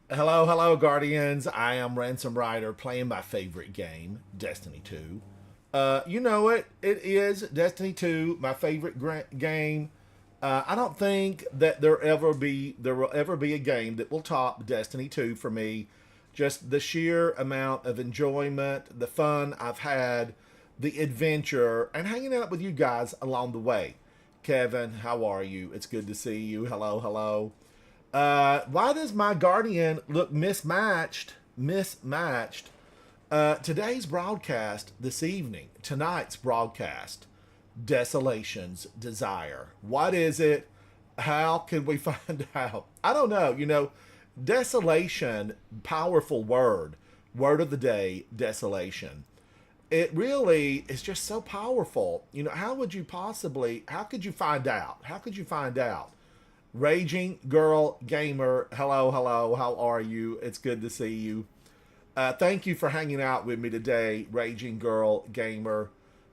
Hello, hello, Guardians. I am Ransom Rider playing my favorite game, Destiny 2. You know it. It is Destiny 2, my favorite game. I don't think that there will ever be a game that will top Destiny 2 for me. Just the sheer amount of enjoyment, the fun I've had, the adventure, and hanging out with you guys along the way. Kevin, how are you? It's good to see you. Hello, hello. Why does my Guardian look mismatched? Mismatched. Today's broadcast, this evening, tonight's broadcast, Desolations Desire. What is it? How can we find out? I don't know. Desolation, powerful word. Word of the day, desolation. It really is just so powerful. How could you find out? How could you find out? Raging Girl Gamer, hello, hello, how are you? It's good to see you. Thank you for hanging out with me today, Raging Girl Gamer.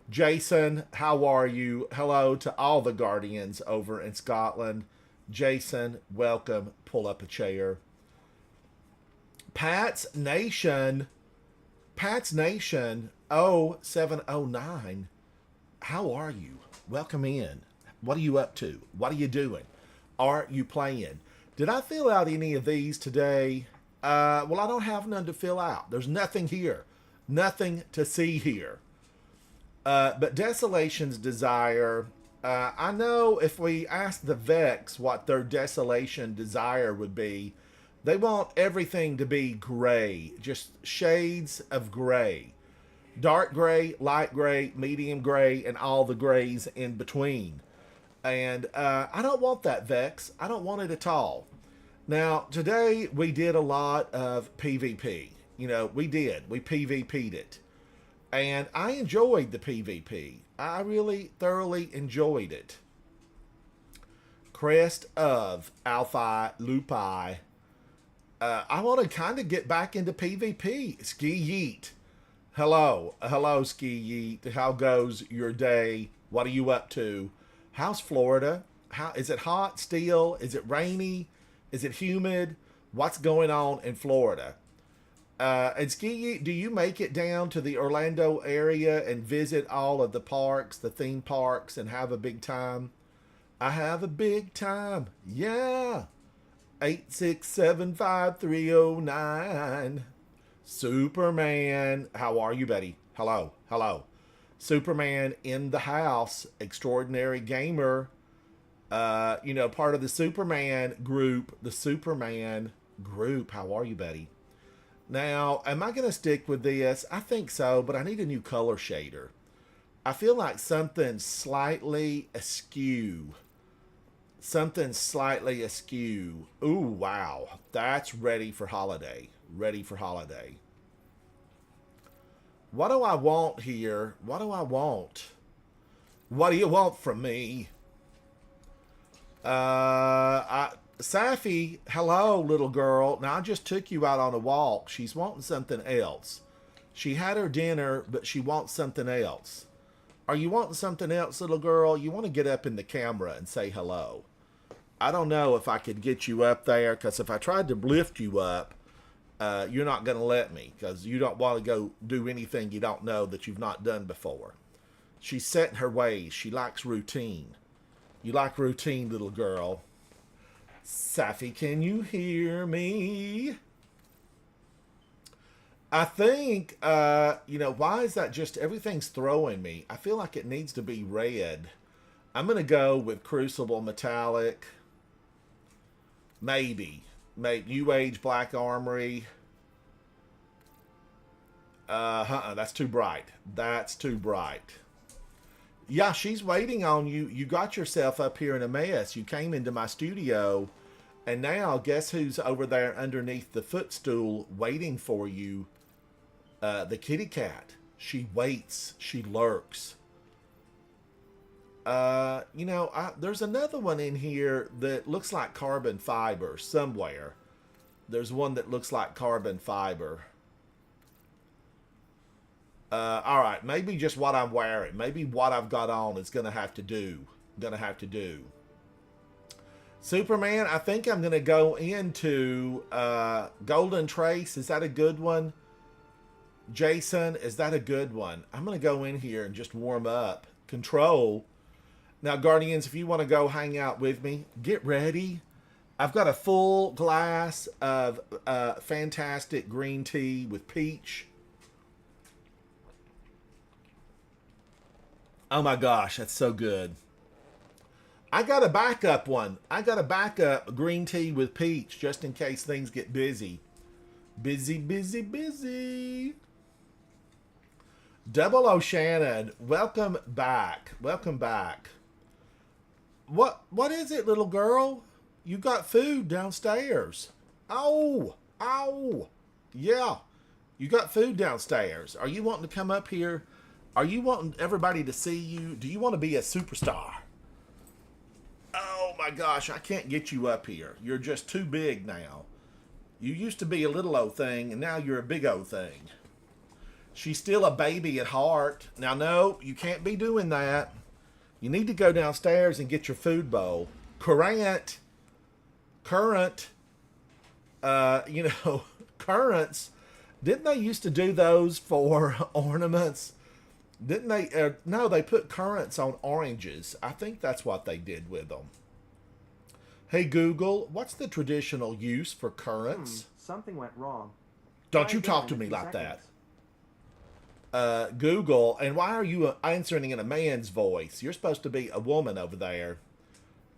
Jason, how are you? Hello to all the Guardians over in Scotland. Jason, welcome. Pull up a chair. Pat's Nation, Pat's Nation 0709. How are you? Welcome in. What are you up to? What are you doing? Are you playing? Did I fill out any of these today? Well, I don't have none to fill out. There's nothing here, nothing to see here. But Desolations Desire. I know if we ask the Vex what their Desolation Desire would be, they want everything to be gray, just shades of gray. Dark gray, light gray, medium gray, and all the grays in between. And I don't want that, Vex. I don't want it at all. Now, today we did a lot of PvP. We did. We PvP'd it. And I enjoyed the PvP. I really thoroughly enjoyed it. Crest of Alphi Lupi. I want to kind of get back into PvP. Ski Yeet. Hello. Hello, Ski Yeet. How goes your day? What are you up to? How's Florida? How is it hot still? Is it rainy? Is it humid? What's going on in Florida? And Ski, do you make it down to the Orlando area and visit all of the parks, the theme parks, and have a big time? I have a big time. Yeah. 8675309. Superman. How are you, Betty? Hello. Hello. Superman in the house, extraordinary gamer. Part of the Superman group. The Superman group. How are you, Betty? Now, am I going to stick with this? I think so, but I need a new color shader. I feel like something slightly askew. Something slightly askew. Ooh, wow. That's ready for holiday. Ready for holiday. What do I want here? What do I want? What do you want from me? Safi, hello, little girl. Now, I just took you out on a walk. She's wanting something else. She had her dinner, but she wants something else. Are you wanting something else, little girl? You want to get up in the camera and say hello. I don't know if I could get you up there, because if I tried to lift you up, you're not going to let me, because you don't want to go do anything you don't know that you've not done before. She's set in her ways. She likes routine. You like routine, little girl. Safi, can you hear me? I think, why is that just everything's throwing me? I feel like it needs to be red. I'm going to go with Crucible Metallic. Maybe. New Age Black Armory. That's too bright. That's too bright. Yeah, she's waiting on you. You got yourself up here in a mess. You came into my studio, and now guess who's over there underneath the footstool waiting for you? The kitty cat. She waits. She lurks. There's another one in here that looks like carbon fiber somewhere. There's one that looks like carbon fiber. All right, maybe just what I'm wearing. Maybe what I've got on is gonna have to do. Superman, I think I'm going to go into Golden Trace. Is that a good one? Jason, is that a good one? I'm going to go in here and just warm up. Control. Now, Guardians, if you want to go hang out with me, get ready. I've got a full glass of fantastic green tea with peach. Oh my gosh, that's so good. I got a backup one. I got a backup green tea with peach just in case things get busy. Busy, busy, busy. Double O Shannon, welcome back. Welcome back. What is it, little girl? You got food downstairs. Oh, oh. Yeah. You got food downstairs. Are you wanting to come up here? Are you wanting everybody to see you? Do you want to be a superstar? Oh my gosh, I can't get you up here. You're just too big now. You used to be a little old thing, and now you're a big old thing. She's still a baby at heart. Now, no, you can't be doing that. You need to go downstairs and get your food bowl. Currents, currants, didn't they used to do those for ornaments? Didn't they? No, they put currants on oranges. I think that's what they did with them. Hey, Google, what's the traditional use for currants? Something went wrong. Don't you talk to me like that. Google, and why are you answering in a man's voice? You're supposed to be a woman over there.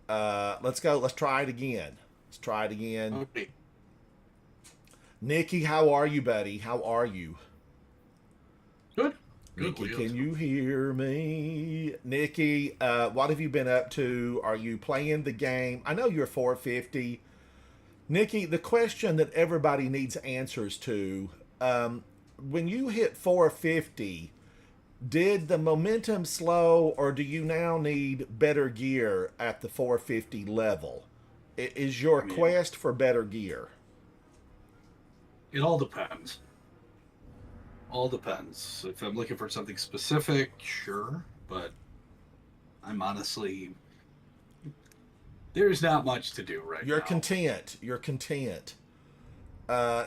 Let's go. Let's try it again. Let's try it again. Okay. Nikki, how are you, buddy? How are you? Good. Nikki, can you hear me? Nikki, what have you been up to? Are you playing the game? I know you're 450. Nikki, the question that everybody needs answers to, when you hit 450, did the momentum slow, or do you now need better gear at the 450 level? Is your quest for better gear? It all depends. All depends. If I'm looking for something specific, sure, but I'm honestly, there's not much to do right now. You're content. You're content.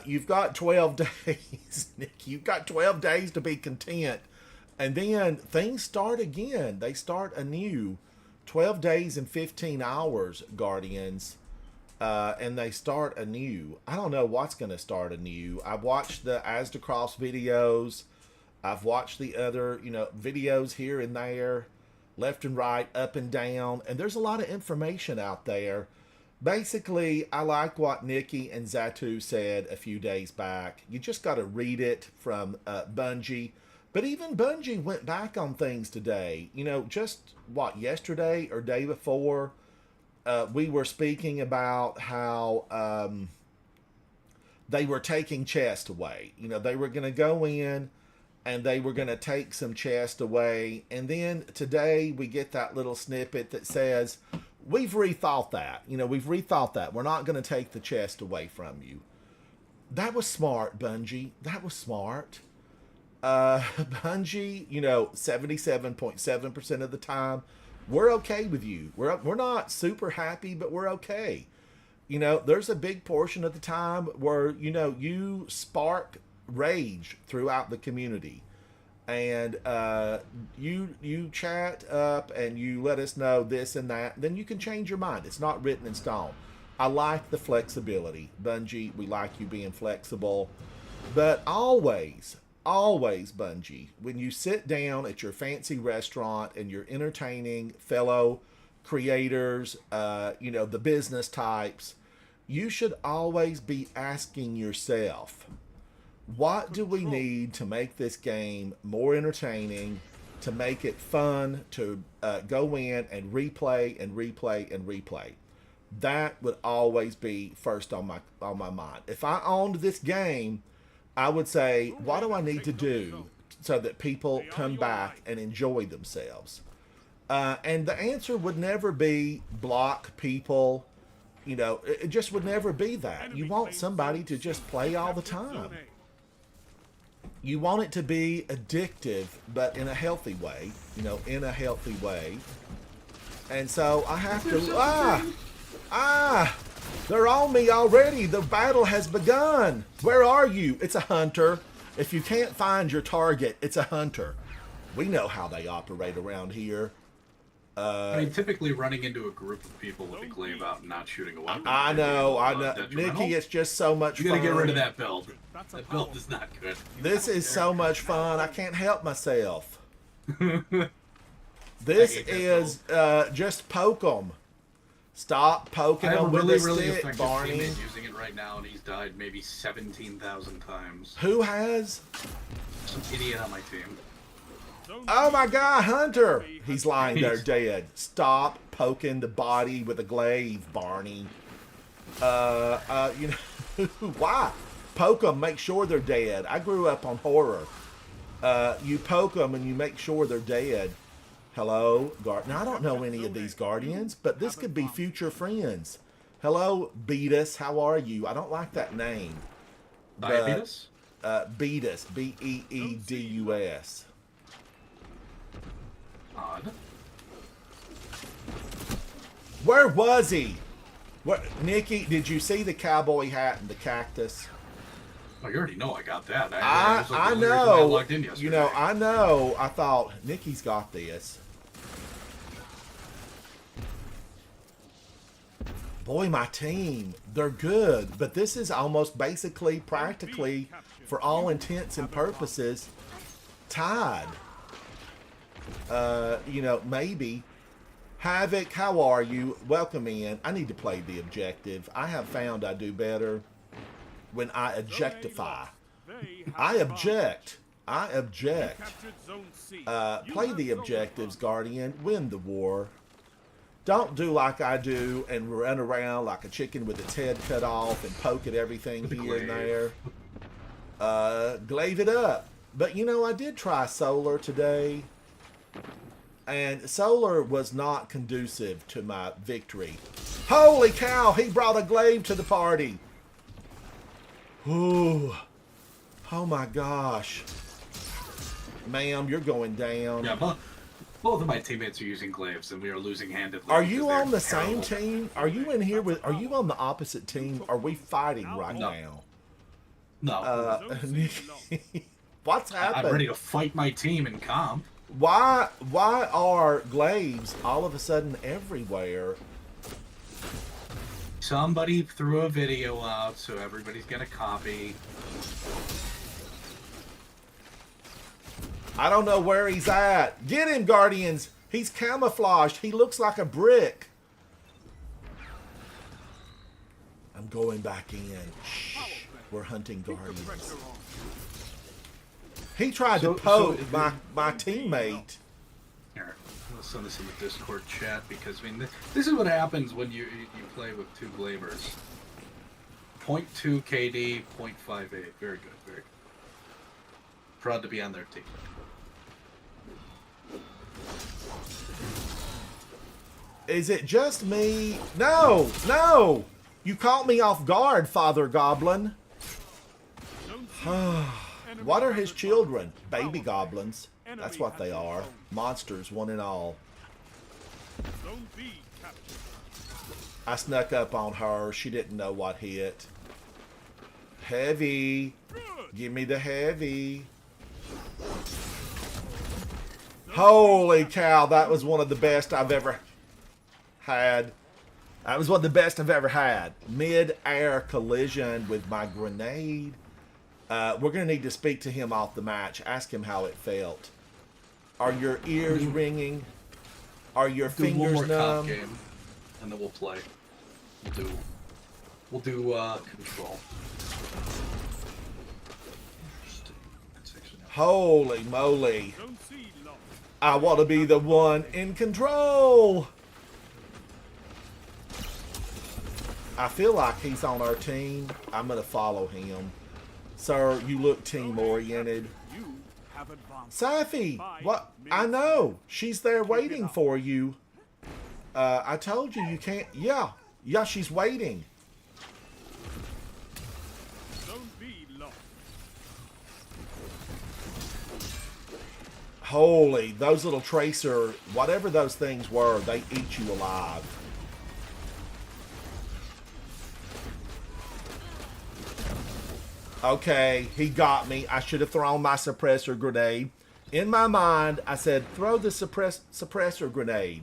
You've got 12 days, Nick. You've got 12 days to be content. And then things start again. They start anew. 12 days and 15 hours, Guardians. And they start anew. I don't know what's going to start anew. I've watched the Asdacross videos. I've watched the other, videos here and there, left and right, up and down. And there's a lot of information out there. Basically, I like what Nikki and Zatu said a few days back. You just got to read it from Bungie. But even Bungie went back on things today. Just yesterday or day before, we were speaking about how they were taking chest away. They were going to go in and they were going to take some chest away. And then today we get that little snippet that says, we've rethought that. We've rethought that. We're not going to take the chest away from you. That was smart, Bungie. That was smart. Bungie, 77.7% of the time, we're okay with you. We're not super happy, but we're okay. There's a big portion of the time where, you spark rage throughout the community. And you chat up and you let us know this and that. Then you can change your mind. It's not written in stone. I like the flexibility. Bungie, we like you being flexible. But always, Bungie, when you sit down at your fancy restaurant and you're entertaining fellow creators, the business types, you should always be asking yourself, what do we need to make this game more entertaining, to make it fun, to go in and replay and replay and replay? That would always be first on my mind. If I owned this game, I would say, what do I need to do so that people come back and enjoy themselves? And the answer would never be block people. It just would never be that. You want somebody to just play all the time. You want it to be addictive, but in a healthy way. In a healthy way. And so I have to... Ah! They're on me already. The battle has begun. Where are you? It's a hunter. If you can't find your target, it's a hunter. We know how they operate around here. I mean, typically running into a group of people with a glaive out and not shooting a weapon. I know. Nikki, it's just so much fun. You gotta get rid of that build. That build is not good. This is so much fun. I can't help myself. This is just poke them. Stop poking them with a stick, Barney. Teammate using it right now, and he's died maybe 17,000 times. Who has? Some idiot on my team. Oh my God, Hunter! He's lying there dead. Stop poking the body with a glaive, Barney. You know, why? Poke them, make sure they're dead. I grew up on horror. You poke them and you make sure they're dead. Hello, Now, I don't know any of these Guardians, but this could be future friends. Hello, Beatus. How are you? I don't like that name. Beatus? Beatus. Beedus. Odd. Where was he? What, Nikki, did you see the cowboy hat and the cactus? Oh, you already know I got that. I know. You know, I know. I thought, Nikki's got this. Boy, my team, they're good. But this is almost basically, practically, for all intents and purposes, tied. You know, maybe. Havoc, how are you? Welcome in. I need to play the objective. I have found I do better when I objectify. I object. Play the objectives, Guardian. Win the war. Don't do like I do and run around like a chicken with its head cut off and poke at everything here and there. Glaive it up. But you know, I did try solar today. And solar was not conducive to my victory. Holy cow, he brought a glaive to the party. Ooh. Oh my gosh. Ma'am, you're going down. Yeah, both of my teammates are using glaives and we are losing handedly. Are you on the same team? Are you in here with, are you on the opposite team? Are we fighting right now? No. What's happened? I'm ready to fight my team in comp. Why are glaives all of a sudden everywhere? Somebody threw a video out, so everybody's gonna copy. I don't know where he's at. Get him, Guardians. He's camouflaged. He looks like a brick. I'm going back in. Shh. We're hunting Guardians. He tried to poke my teammate. Here, I'll send this in the Discord chat because, I mean, this is what happens when you play with two glavers. 0.2 KD, 0.58. Very good, very good. Proud to be on their team. Is it just me? No, no! You caught me off guard, Father Goblin. What are his children? Baby goblins. That's what they are. Monsters, one and all. I snuck up on her. She didn't know what hit. Heavy. Give me the heavy. Holy cow, that was one of the best I've ever had. That was one of the best I've ever had. Mid-air collision with my grenade. We're going to need to speak to him off the match. Ask him how it felt. Are your ears ringing? Are your fingers numb? Game, and then we'll play. We'll do control. Holy moly. I want to be the one in control. I feel like he's on our team. I'm going to follow him. Sir, you look team-oriented. Safi, what? I know. She's there waiting for you. I told you you can't. Yeah, she's waiting. Holy, those little tracer, whatever those things were, they eat you alive. Okay, he got me. I should have thrown my suppressor grenade. In my mind, I said, throw the suppressor grenade.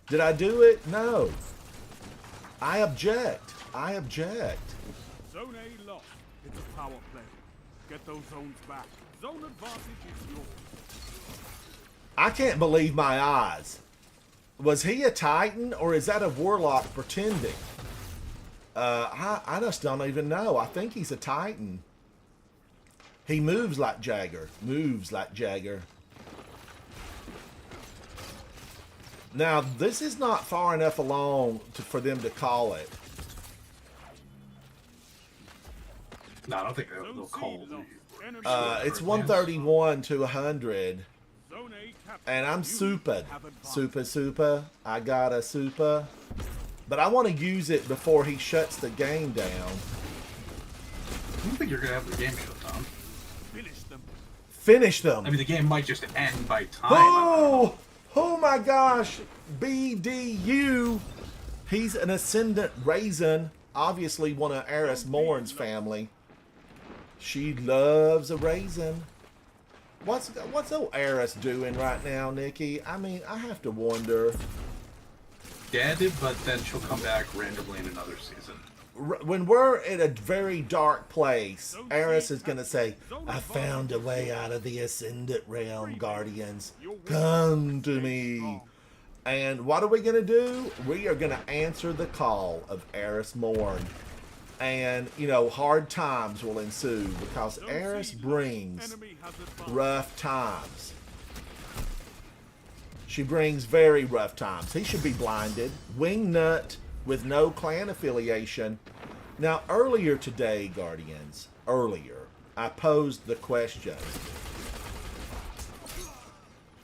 Did I do it? No. I object. I object. Zone A lost. It's a power play. Get those zones back. Zone advantage is yours. I can't believe my eyes. Was he a Titan or is that a Warlock pretending? I just don't even know. I think he's a Titan. He moves like Jagger. Moves like Jagger. Now, this is not far enough along for them to call it. No, I don't think they'll call. It's 131 to 100. Zone A captured. And I'm You super. have advantage. Super. I got a super. But I want to use it before he shuts the game down. I don't think you're gonna have the game shut down. Finish them. Finish them. I mean, the game might just end by time. Oh! Oh my gosh! BDU! He's an Ascendant Raisin. Obviously one of Eris Morn's family. She loves a raisin. What's old Eris doing right now, Nikki? I mean, I have to wonder. Dead, but then she'll come back randomly in another season. When we're in a very dark place, Eris is going to say, I found a way out of the Ascendant Realm, Guardians. Come to me. And what are we going to do? We are going to answer the call of Eris Morn. And, you know, hard times will ensue because Eris brings Enemy has advantage. rough times. She brings very rough times. He should be blinded. Wingnut with no clan affiliation. Now, earlier today, Guardians, I posed the question.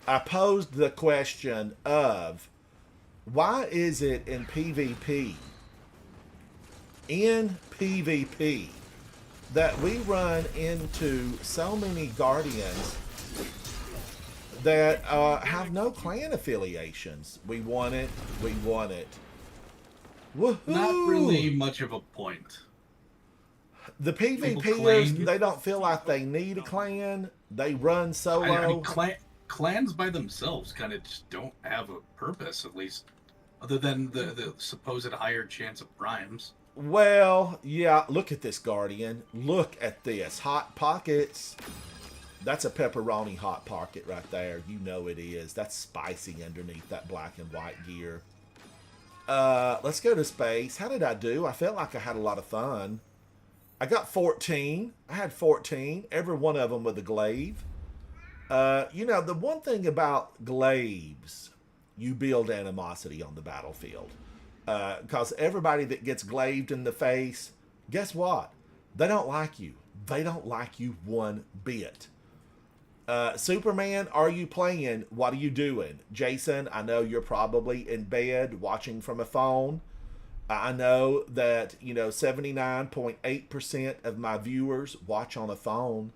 I posed the question of why is it in PvP, that we run into so many Guardians that have no clan affiliations? We want it. We want it. Woohoo! Not really much of a point. The People PvPers, claim- they don't feel like they need a clan. They run solo. I mean, clans by themselves kind of just don't have a purpose, at least, other than the supposed higher chance of primes. Well, yeah, look at this, Guardian. Look at this. Hot Pockets. That's a pepperoni Hot Pocket right there. You know it is. That's spicy underneath that black and white gear. Let's go to space. How did I do? I felt like I had a lot of fun. I got 14. I had 14. Every one of them with a glaive. You know, the one thing about glaives, you build animosity on the battlefield. Because everybody that gets glaved in the face, guess what? They don't like you. They don't like you one bit. Superman, are you playing? What are you doing? Jason, I know you're probably in bed watching from a phone. I know that, you know, 79.8% of my viewers watch on a phone.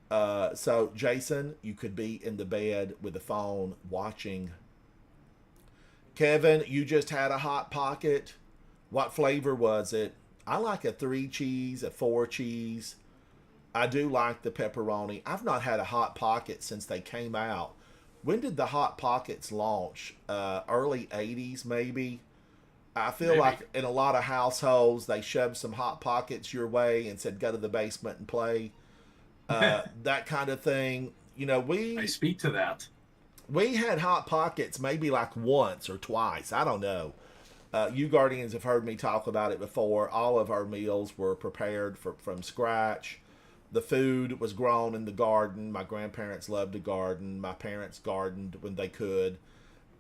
So, Jason, you could be in the bed with a phone watching. Kevin, you just had a Hot Pocket. What flavor was it? I like a 3 cheese, a 4 cheese. I do like the pepperoni. I've not had a Hot Pocket since they came out. When did the Hot Pockets launch? Early 80s, maybe? I feel like in a lot of households, they shoved some Hot Pockets your way and said, go to the basement and play. That kind of thing. You know, I speak to that. we had Hot Pockets maybe like once or twice. I don't know. You Guardians have heard me talk about it before. All of our meals were prepared from scratch. The food was grown in the garden. My grandparents loved to garden. My parents gardened when they could.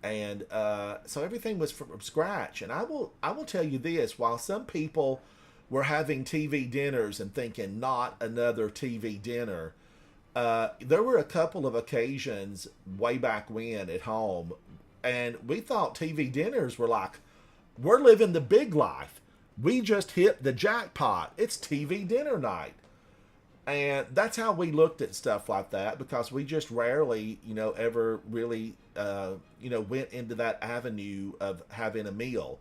And so everything was from scratch. And I will tell you this, while some people were having TV dinners and thinking not another TV dinner, there were a couple of occasions way back when at home, and we thought TV dinners were like, we're living the big life. We just hit the jackpot. It's TV dinner night. And that's how we looked at stuff like that, because we just rarely, you know, ever really, went into that avenue of having a meal.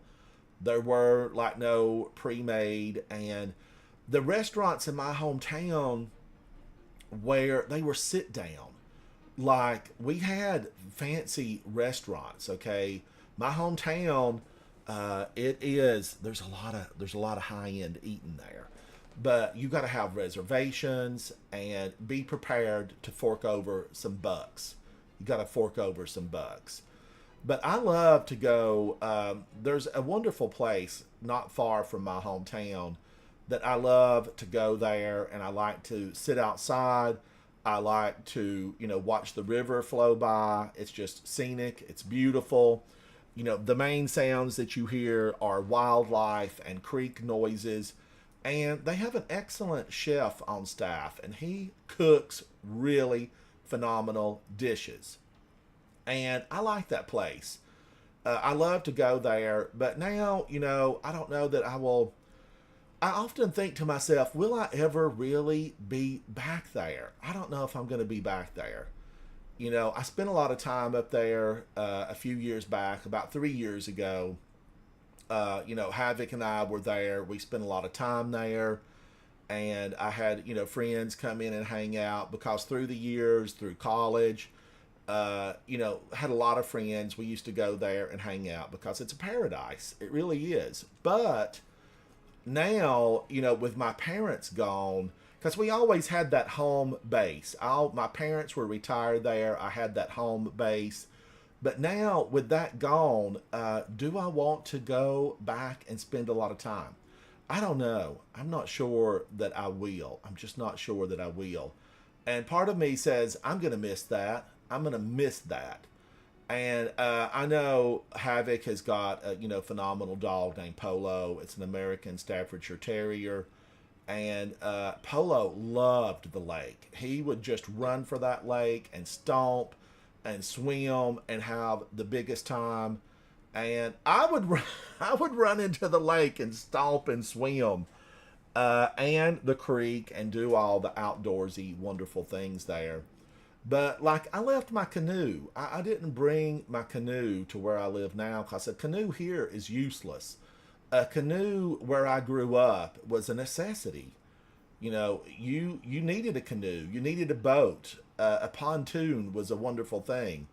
There were like no pre-made, and the restaurants in my hometown where they were sit down. Like we had fancy restaurants, okay? My hometown, there's a lot of high end eating there. But you got to have reservations and be prepared to fork over some bucks. You got to fork over some bucks. But I love to go. There's a wonderful place not far from my hometown that I love to go there, and I like to sit outside. I like to, watch the river flow by. It's just scenic. It's beautiful. The main sounds that you hear are wildlife and creek noises. And they have an excellent chef on staff, and he cooks really phenomenal dishes. And I like that place. I love to go there, but now, I don't know that I will. I often think to myself, will I ever really be back there? I don't know if I'm going to be back there. I spent a lot of time up there a few years back, about 3 years ago. Havoc and I were there. We spent a lot of time there. And I had, friends come in and hang out because through the years, through college, had a lot of friends. We used to go there and hang out because it's a paradise. It really is. But now, with my parents gone, because we always had that home base. My parents were retired there. I had that home base. But now, with that gone, do I want to go back and spend a lot of time? I don't know. I'm not sure that I will. I'm just not sure that I will. And part of me says, I'm going to miss that. I'm going to miss that. And I know Havoc has got a phenomenal dog named Polo. It's an American Staffordshire Terrier. And Polo loved the lake. He would just run for that lake and stomp and swim and have the biggest time. And I would run into the lake and stomp and swim and the creek and do all the outdoorsy wonderful things there. But like I left my canoe. I didn't bring my canoe to where I live now because a canoe here is useless. A canoe where I grew up was a necessity. You needed a canoe. You needed a boat. A pontoon was a wonderful thing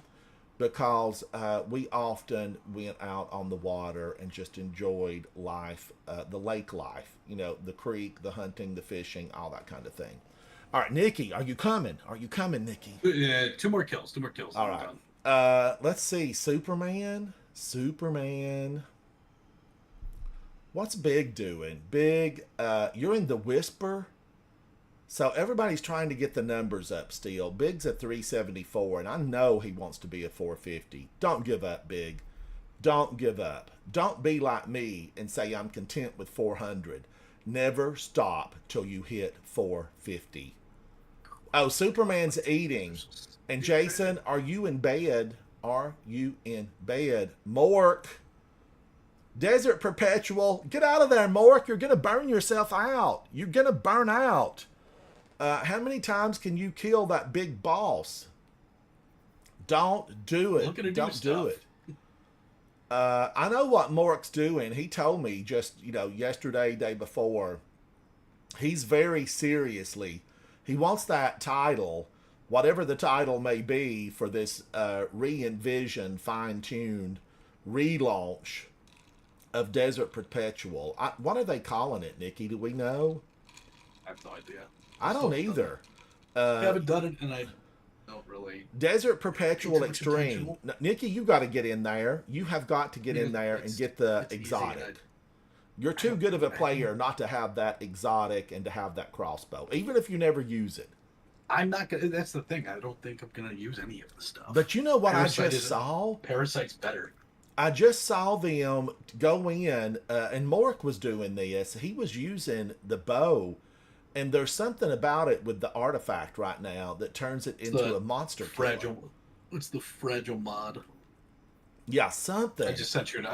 because we often went out on the water and just enjoyed life, the lake life, the creek, the hunting, the fishing, all that kind of thing. All right, Nikki, are you coming? Are you coming, Nikki? Two more kills. All right. Let's see. Superman. What's Big doing? Big, you're in the Whisper. So everybody's trying to get the numbers up still. Big's at 374, and I know he wants to be a 450. Don't give up, Big. Don't give up. Don't be like me and say I'm content with 400. Never stop till you hit 450. Oh, Superman's eating. And Jason, are you in bed? Are you in bed? Mork. Desert Perpetual. Get out of there, Mork. You're going to burn yourself out. You're going to burn out. How many times can you kill that big boss? Don't do it. Don't do it. I know what Mork's doing. He told me just, yesterday, day before. He's very seriously. He wants that title, whatever the title may be, for this re-envisioned, fine-tuned relaunch of Desert Perpetual. What are they calling it, Nikki? Do we know? I have no idea. I don't either. I haven't done it, and I don't really. Desert Perpetual Extreme. Nikki, you got to get in there. You have got to get in there and get the exotic. You're too good of a player not to have that exotic and to have that crossbow, even if you never use it. I'm not gonna. That's the thing. I don't think I'm gonna use any of the stuff. But you know what I just saw? Parasite's better. I just saw them go in, and Mork was doing this. He was using the bow. And there's something about it with the artifact right now that turns it into a monster fragile killer. It's the fragile mod. Yeah, something. I sent you an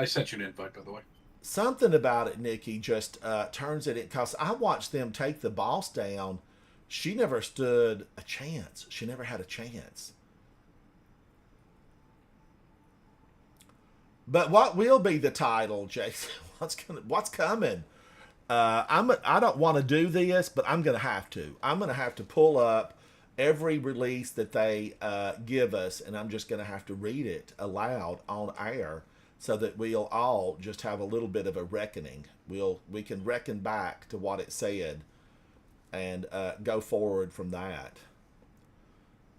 invite, by the way. Something about it, Nikki, just turns it in. Because I watched them take the boss down. She never stood a chance. She never had a chance. But what will be the title, Jason? What's coming? I don't want to do this, but I'm gonna have to. I'm gonna have to pull up every release that they give us, and I'm just gonna have to read it aloud on air, so that we'll all just have a little bit of a reckoning. We can reckon back to what it said, and go forward from that.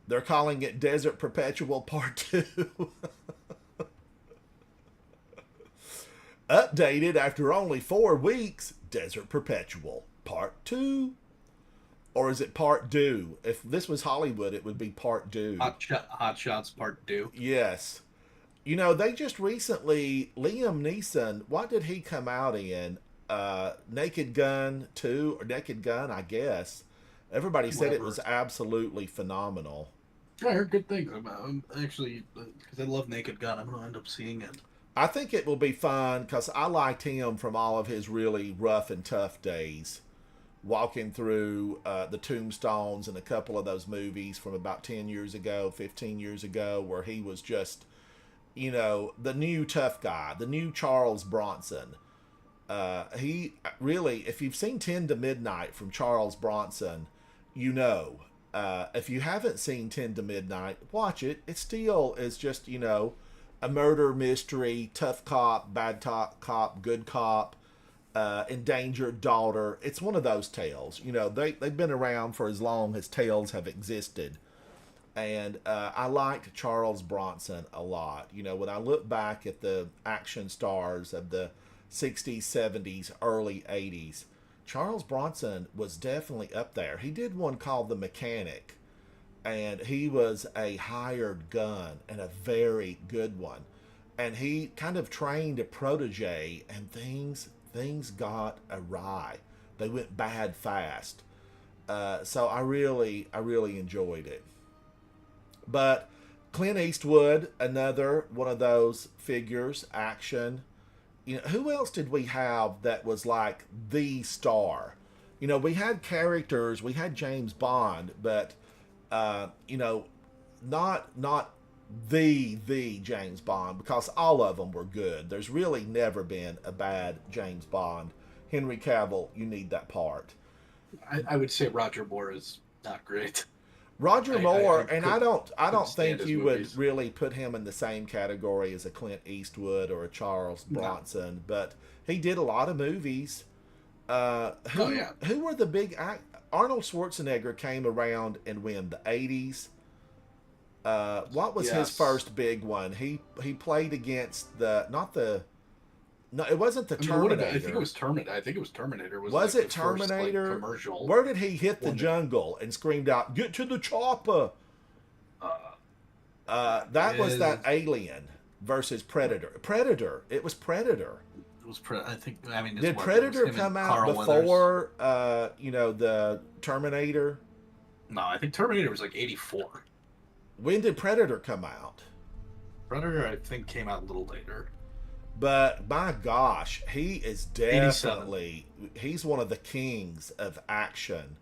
They're calling it Desert Perpetual Part 2. Updated after only 4 weeks, Desert Perpetual Part 2. Or is it Part Due? If this was Hollywood, it would be Part Due. Hot Shots Part 2. Yes. You know, they just recently, Liam Neeson, what did he come out in? Naked Gun 2, or Naked Gun, I guess. Everybody said it was absolutely phenomenal. I heard good things. I'm actually, because I love Naked Gun, I'm going to end up seeing it. I think it will be fun because I liked him from all of his really rough and tough days. Walking through the Tombstones and a couple of those movies from about 10 years ago, 15 years ago, where he was just, you know, the new tough guy, the new Charles Bronson. He really, if you've seen 10 to Midnight from Charles Bronson, you know. If you haven't seen 10 to Midnight, watch it. It still is just, you know, a murder mystery, tough cop, bad cop, good cop, endangered daughter. It's one of those tales. You know, they've been around for as long as tales have existed. And I liked Charles Bronson a lot. You know, when I look back at the action stars of the 60s, 70s, early 80s, Charles Bronson was definitely up there. He did one called The Mechanic, and he was a hired gun and a very good one. And he kind of trained a protege, and things got awry. They went bad fast. So I really enjoyed it. But Clint Eastwood, another one of those figures, action. You know, who else did we have that was like the star? You know, we had characters, we had James Bond, but you know, not the James Bond, because all of them were good. There's really never been a bad James Bond. Henry Cavill, you need that part. I would say Roger Moore is not great. Roger Moore, and I don't couldn't stand think his you movies. would really put him in the same category as a Clint Eastwood or a Charles Bronson, but he did a lot of movies. Who were the big Arnold Schwarzenegger came around in when, the 80s? What was his first big one? He played against no, it wasn't the Terminator. I think it was Terminator. I think it was Terminator. Was like it the first, Terminator? commercial. Where did he hit the jungle and screamed out, "Get to the chopper"? That was that Alien versus Predator. Predator. It was Predator. It was I think. I mean, Did Predator come out before you know, the Terminator? No, I think Terminator was like 84. When did Predator come out? Predator, I think, came out a little later. But my gosh, he is definitely, he's one of the kings of action.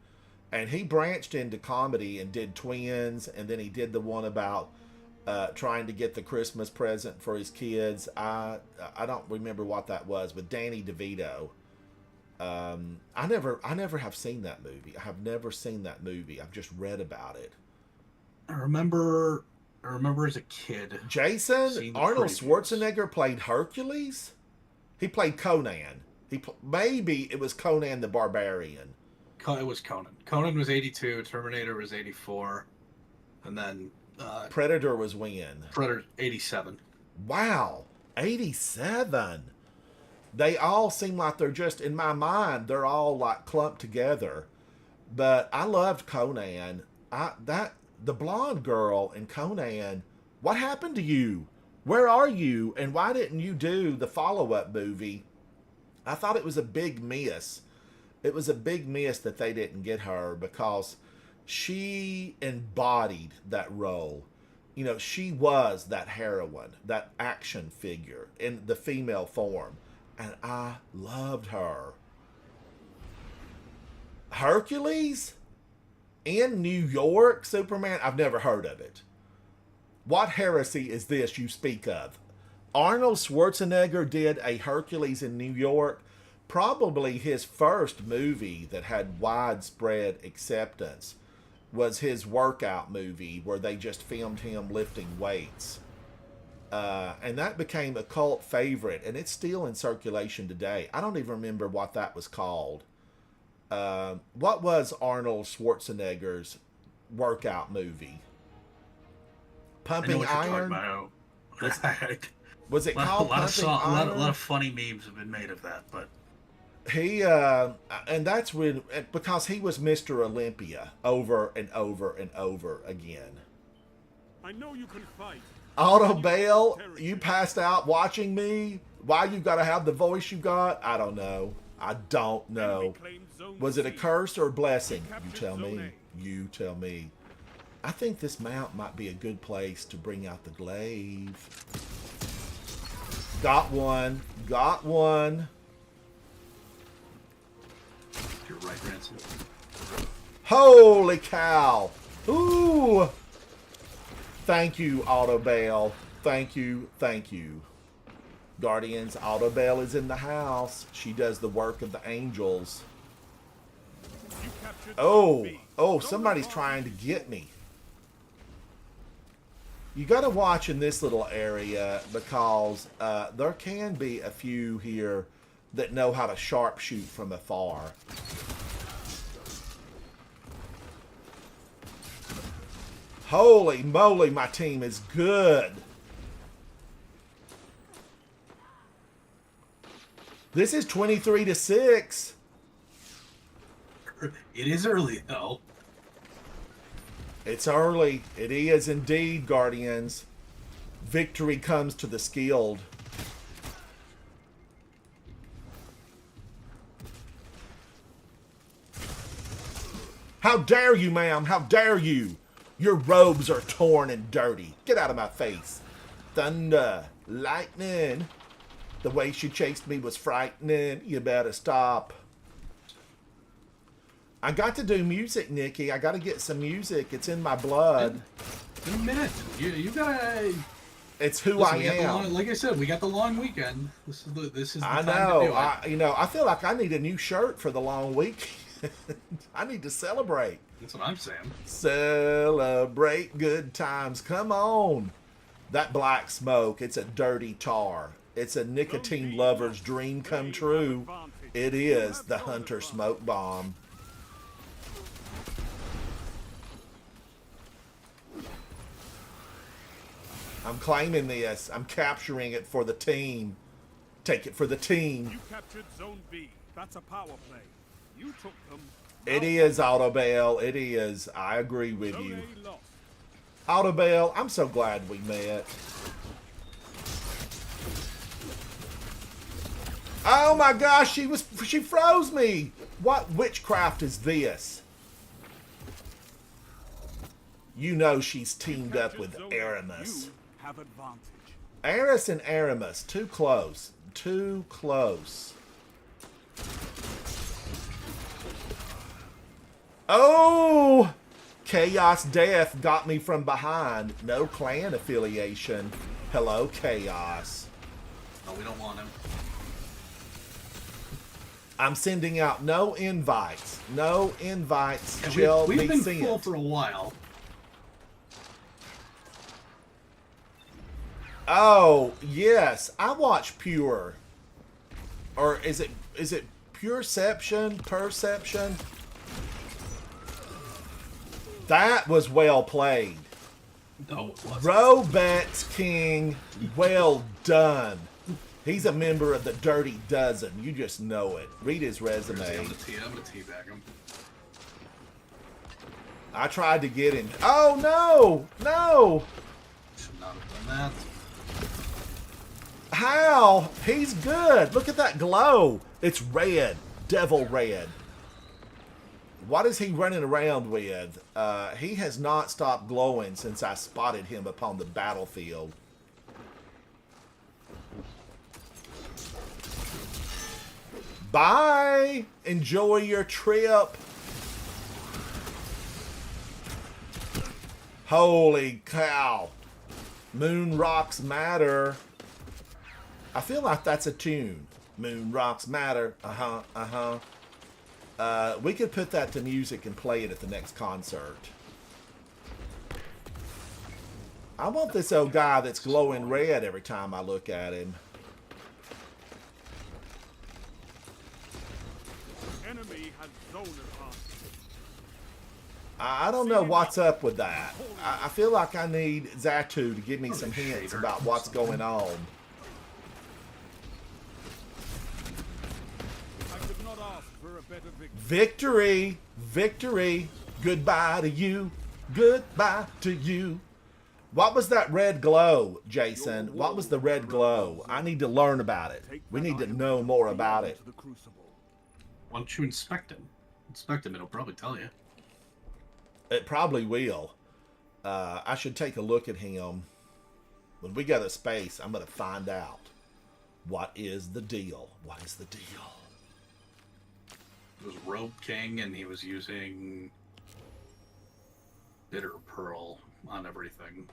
And he branched into comedy and did Twins, and then he did the one about trying to get the Christmas present for his kids. I don't remember what that was, with Danny DeVito. I never have seen that movie. I have never seen that movie. I've just read about it. I remember as a kid. Jason Arnold Schwarzenegger played Hercules. He played Conan. Maybe it was Conan the Barbarian. It was Conan. Conan was 82. Terminator was 84, and then Predator was when? Predator 87. Wow, 87. They all seem like they're just, in my mind, they're all like clumped together. But I loved Conan. The blonde girl in Conan, what happened to you? Where are you? And why didn't you do the follow-up movie? I thought it was a big miss. It was a big miss that they didn't get her, because she embodied that role. You know, she was that heroine, that action figure in the female form. And I loved her. Hercules? In New York, Superman? I've never heard of it. What heresy is this you speak of? Arnold Schwarzenegger did a Hercules in New York. probably his first movie that had widespread acceptance was his workout movie where they just filmed him lifting weights. And that became a cult favorite, and it's still in circulation today. I don't even remember what that was called. What was Arnold Schwarzenegger's workout movie? Pumping Iron? Was it called Pumping Iron? A lot of funny memes have been made of that, but he and that's when, because he was Mr. Olympia over and over and over again. I know you can fight. Otto Bale, you passed out watching me. Why you gotta have the voice you got? I don't know. I don't know. Was it a curse or a blessing? You tell me. You tell me. I think this mount might be a good place to bring out the glaive. Got one. Got one. You're right, Ransom. Holy cow. Ooh. Thank you, Autobell. Thank you. Thank you. Guardians, Autobell is in the house. She does the work of the angels. Oh. Oh, somebody's trying to get me. You got to watch in this little area because there can be a few here that know how to sharpshoot from afar. Holy moly, my team is good. This is 23-6. It is early, though. It's early. It is indeed, Guardians. Victory comes to the skilled. How dare you, ma'am? How dare you? Your robes are torn and dirty. Get out of my face. Thunder. Lightning. The way she chased me was frightening. You better stop. I got to do music, Nikki. I got to get some music. It's in my blood. In a minute. You gotta... It's who Listen, I am. like I said, we got the long weekend. This is the I time know. to do it. I feel like I need a new shirt for the long week. I need to celebrate. That's what I'm saying. Celebrate good times. Come on. That black smoke, it's a dirty tar. It's a nicotine lover's dream come true. It is the Hunter smoke bomb. I'm claiming this. I'm capturing it for the team. Take it for the team. You captured Zone B. That's a power play. You took them. It is, Autobell. It is. I agree with you. Autobell, I'm so glad we met. Oh my gosh, she froze me. What witchcraft is this? You know she's teamed up with Aramis. Have advantage. Eris and Aramis, too close. Too close. Oh! Chaos Death got me from behind. No clan affiliation. Hello, Chaos. No, we don't want him. I'm sending out no invites. No invites. Yeah, we've been full for a while. Oh, yes. I watch Pure. Or is it Perception? That was well played. No, it wasn't. Robets King, well done. He's a member of the Dirty Dozen. You just know it. Read his resume. I'm gonna teabag him. I tried to get him. Oh, no! No! Should not have done that. How? He's good. Look at that glow. It's red. Devil red. What is he running around with? He has not stopped glowing since I spotted him upon the battlefield. Bye. Enjoy your trip. Holy cow. Moon rocks matter. I feel like that's a tune. Moon rocks matter. We could put that to music and play it at the next concert. I want this old guy that's glowing red every time I look at him. Enemy has zone advantage. I don't know what's up with that. I feel like I need Zatu to give me some hints about what's going on. I could not ask for a better victory. Victory, victory, goodbye to you, goodbye to you. What was that red glow, Jason? What was the red glow? I need to learn about it. We need to know more about it. Why don't you inspect him? Inspect him, it'll probably tell you. It probably will. I should take a look at him. When we go to space, I'm going to find out. What is the deal? What is the deal? It was Robe King, and he was using Bitter Pearl on everything.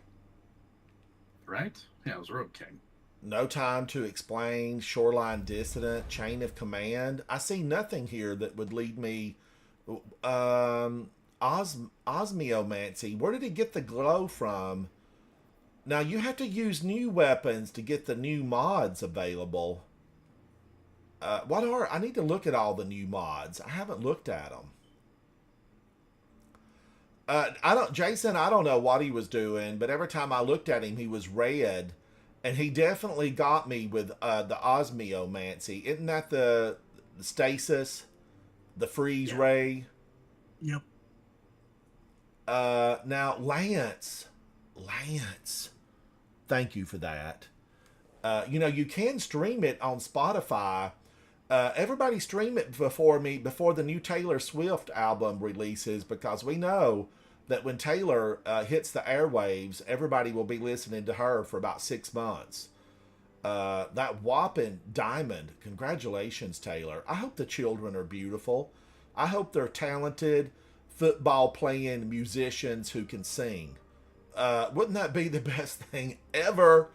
Right? Yeah, it was Robe King. No time to explain. Shoreline Dissident. Chain of Command. I see nothing here that would lead me... Osmiomancy. Where did he get the glow from? Now, you have to use new weapons to get the new mods available. What are... I need to look at all the new mods. I haven't looked at them. Jason, I don't know what he was doing, but every time I looked at him, he was red. And he definitely got me with the Osmiomancy. Isn't that the stasis? The freeze ray? Yep. Now, Lance. Thank you for that. You can stream it on Spotify. Everybody stream it before the new Taylor Swift album releases, because we know that when Taylor hits the airwaves, everybody will be listening to her for about 6 months. That whopping diamond. Congratulations, Taylor. I hope the children are beautiful. I hope they're talented, football-playing musicians who can sing. Wouldn't that be the best thing ever?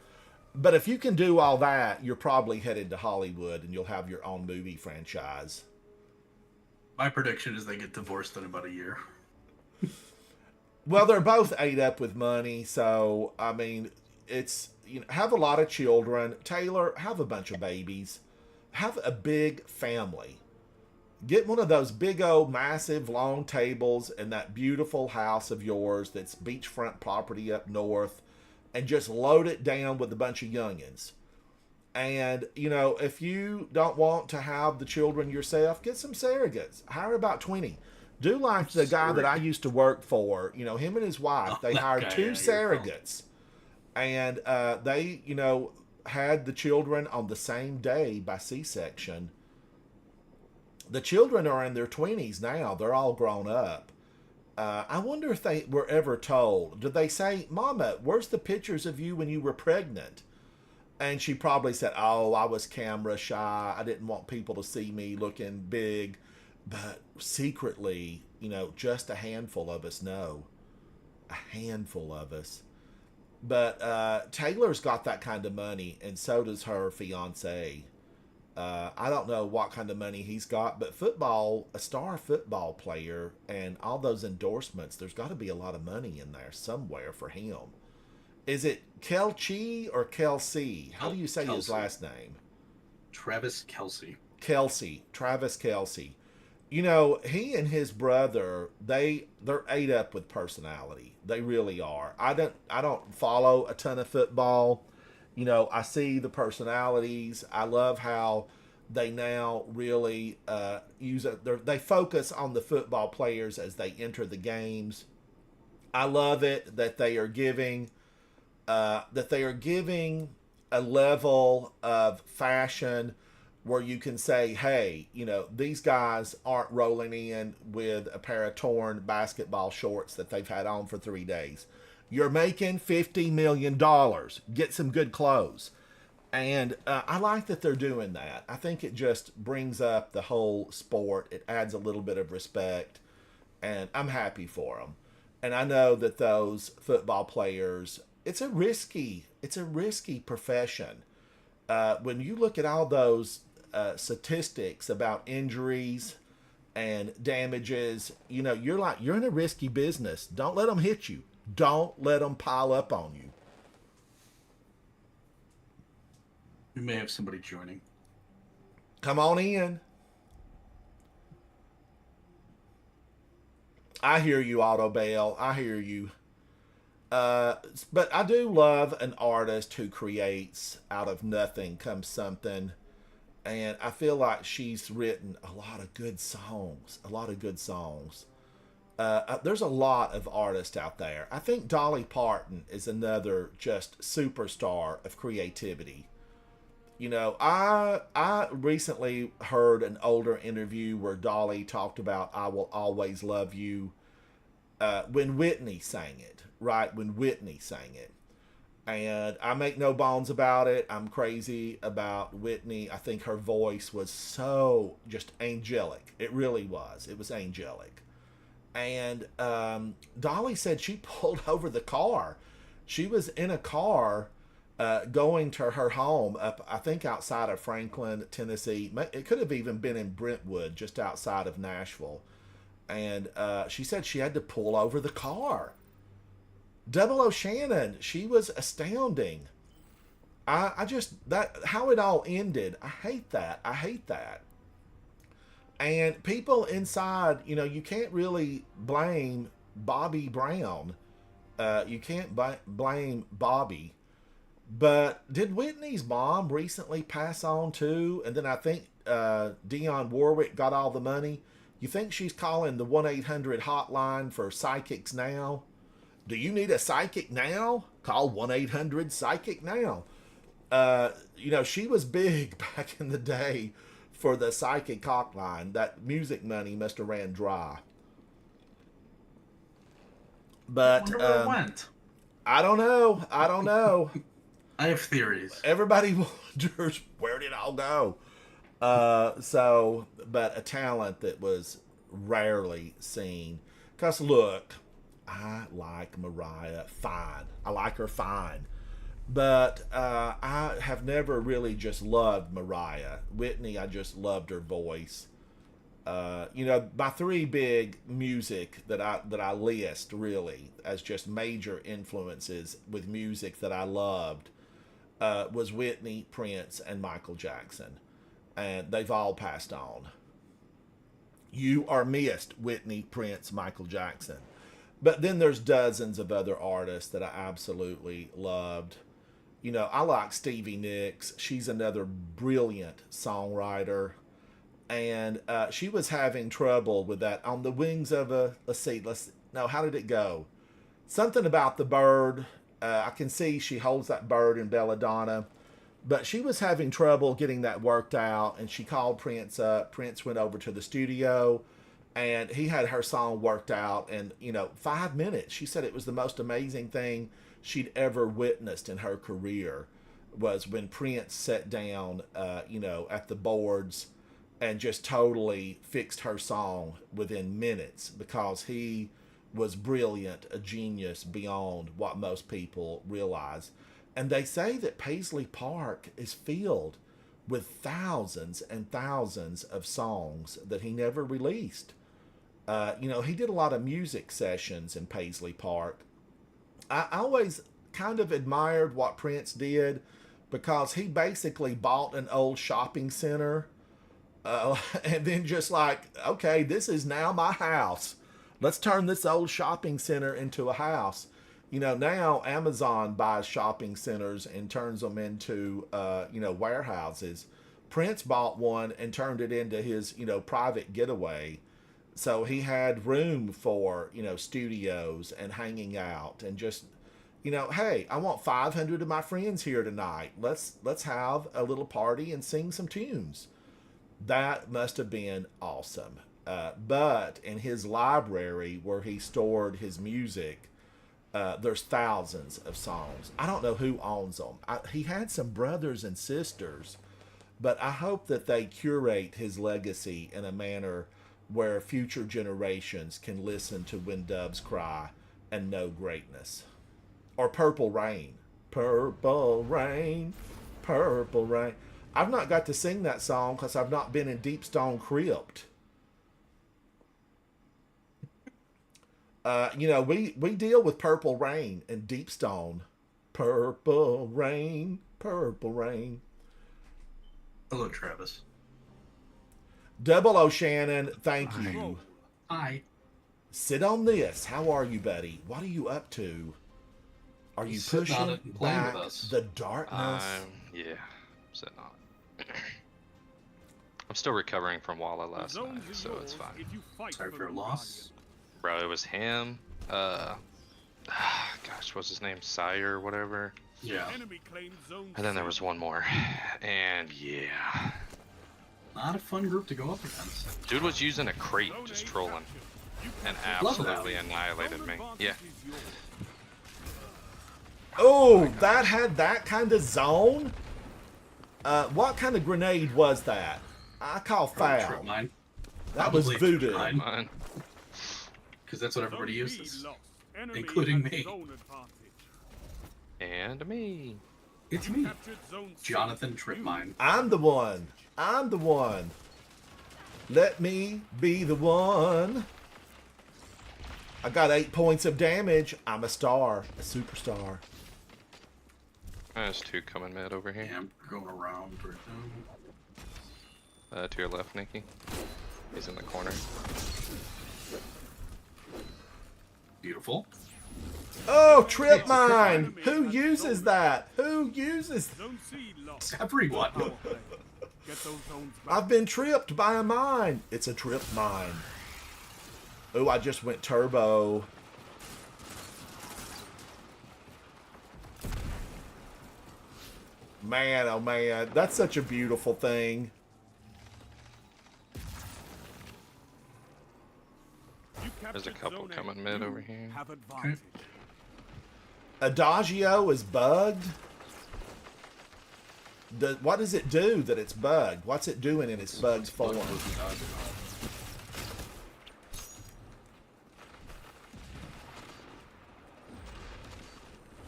But if you can do all that, you're probably headed to Hollywood and you'll have your own movie franchise. My prediction is they get divorced in about a year. Well, they're both ate up with money, so, I mean, it's, have a lot of children. Taylor, have a bunch of babies. Have a big family. Get one of those big old massive long tables in that beautiful house of yours that's beachfront property up north, and just load it down with a bunch of youngins. And, if you don't want to have the children yourself, get some surrogates. Hire about 20. Do like the guy that I used to work for. Him and his wife, they hired 2 surrogates. And they, had the children on the same day by C-section. The children are in their 20s now. They're all grown up. I wonder if they were ever told. Did they say, Mama, where's the pictures of you when you were pregnant? And she probably said, oh, I was camera shy. I didn't want people to see me looking big. But secretly, just a handful of us know. A handful of us. But Taylor's got that kind of money, and so does her fiancé. I don't know what kind of money he's got, but a star football player, and all those endorsements, there's got to be a lot of money in there somewhere for him. Is it Kelce or Kelsey? How do you say his last name? Travis Kelce. Travis Kelce. He and his brother, they're ate up with personality. They really are. I don't follow a ton of football. I see the personalities. I love how they now really use it. They focus on the football players as they enter the games. I love it that they are giving a level of fashion where you can say, hey, these guys aren't rolling in with a pair of torn basketball shorts that they've had on for 3 days. You're making $50 million. Get some good clothes. And I like that they're doing that. I think it just brings up the whole sport. It adds a little bit of respect. And I'm happy for them. And I know that those football players, it's a risky profession. When you look at all those statistics about injuries and damages, you're in a risky business. Don't let them hit you. Don't let them pile up on you. We may have somebody joining. Come on in. I hear you, Auto Bell. I hear you. But I do love an artist who creates out of nothing comes something. And I feel like she's written a lot of good songs. A lot of good songs. There's a lot of artists out there. I think Dolly Parton is another just superstar of creativity. I recently heard an older interview where Dolly talked about "I Will Always Love You" when Whitney sang it, right? When Whitney sang it. And I make no bones about it. I'm crazy about Whitney. I think her voice was so just angelic. It really was. It was angelic. And Dolly said she pulled over the car. She was in a car going to her home up, I think, outside of Franklin, Tennessee. It could have even been in Brentwood, just outside of Nashville. And she said she had to pull over the car. Double O Shannon, she was astounding. I just, that, how it all ended, I hate that. I hate that. And people inside, you can't really blame Bobby Brown. You can't blame Bobby. But did Whitney's mom recently pass on too? And then I think Dionne Warwick got all the money. You think she's calling the 1-800 hotline for psychics now? Do you need a psychic now? Call 1-800-PSYCHIC now. She was big back in the day for the psychic hotline. That music money must have ran dry. But I wonder where it went. I don't know. I have theories. Everybody wonders where did it all go. But a talent that was rarely seen. Because look, I like Mariah fine. I like her fine. But I have never really just loved Mariah. Whitney, I just loved her voice. My three big music that I list really as just major influences with music that I loved was Whitney, Prince, and Michael Jackson. And they've all passed on. You are missed, Whitney, Prince, Michael Jackson. But then there's dozens of other artists that I absolutely loved. I like Stevie Nicks. She's another brilliant songwriter. And she was having trouble with that On the Wings of a... how did it go? Something about the bird. I can see she holds that bird in Belladonna. But she was having trouble getting that worked out, and she called Prince up. Prince went over to the studio, and he had her song worked out in, 5 minutes. She said it was the most amazing thing she'd ever witnessed in her career, was when Prince sat down, at the boards and just totally fixed her song within minutes, because he was brilliant, a genius beyond what most people realize. And they say that Paisley Park is filled with thousands and thousands of songs that he never released. He did a lot of music sessions in Paisley Park. I always kind of admired what Prince did, because he basically bought an old shopping center and then just like, okay, this is now my house. Let's turn this old shopping center into a house. Now Amazon buys shopping centers and turns them into, warehouses. Prince bought one and turned it into his, private getaway. So he had room for, studios and hanging out and just, hey, I want 500 of my friends here tonight. Let's have a little party and sing some tunes. That must have been awesome. But in his library where he stored his music, there's thousands of songs. I don't know who owns them. He had some brothers and sisters, but I hope that they curate his legacy in a manner where future generations can listen to When Doves Cry and know greatness. Or Purple Rain. Purple Rain, Purple Rain. I've not got to sing that song because I've not been in Deepstone Crypt. You know, we deal with Purple Rain and Deepstone. Purple rain, purple rain. Hello, Travis. Double O'Shannon, thank you. Hi. Sit on this. How are you, buddy? What are you up to? Are you He's sitting on pushing it and playing with back us. the darkness? Yeah, sitting on it. I'm still recovering from Walla last night, so it's fine. If you fight Sorry for your the loss. Bro, it was him. Gosh, what's his name? Sire or whatever. Yeah. Enemy claims zone And then there was C. one more. And yeah. Not a fun group to go up against. Dude was using a crate, Zone just A trolling. captured. You And captured absolutely that. annihilated zone me. advantage Yeah. is yours. Oh, that had that kind of zone? What kind of grenade was that? I call Trip foul. mine. That was Probably voodoo. trip mine. Mine. Because that's what everybody Zone B uses. lost. Enemy including has me. zone advantage. And me. It's You me, captured zone C. Jonathan Tripmine. I'm the one. I'm the one. Let me be the one. I got 8 points of damage. I'm a star. A superstar. There's two coming mid over here. Yeah, I'm going around right now. To your left, Nikki. He's in the corner. Beautiful. Oh, trip mine. Who uses that? Who uses? Zone C lost. It's everyone. Power play. Get those zones back. I've been tripped by a mine. It's a trip mine. Oh, I just went turbo. Man, oh man, that's such a beautiful thing. You There's a captured couple zone A. coming mid You over here. have advantage. Adagio is bugged. What does it do that it's bugged? What's it doing in its bugged form?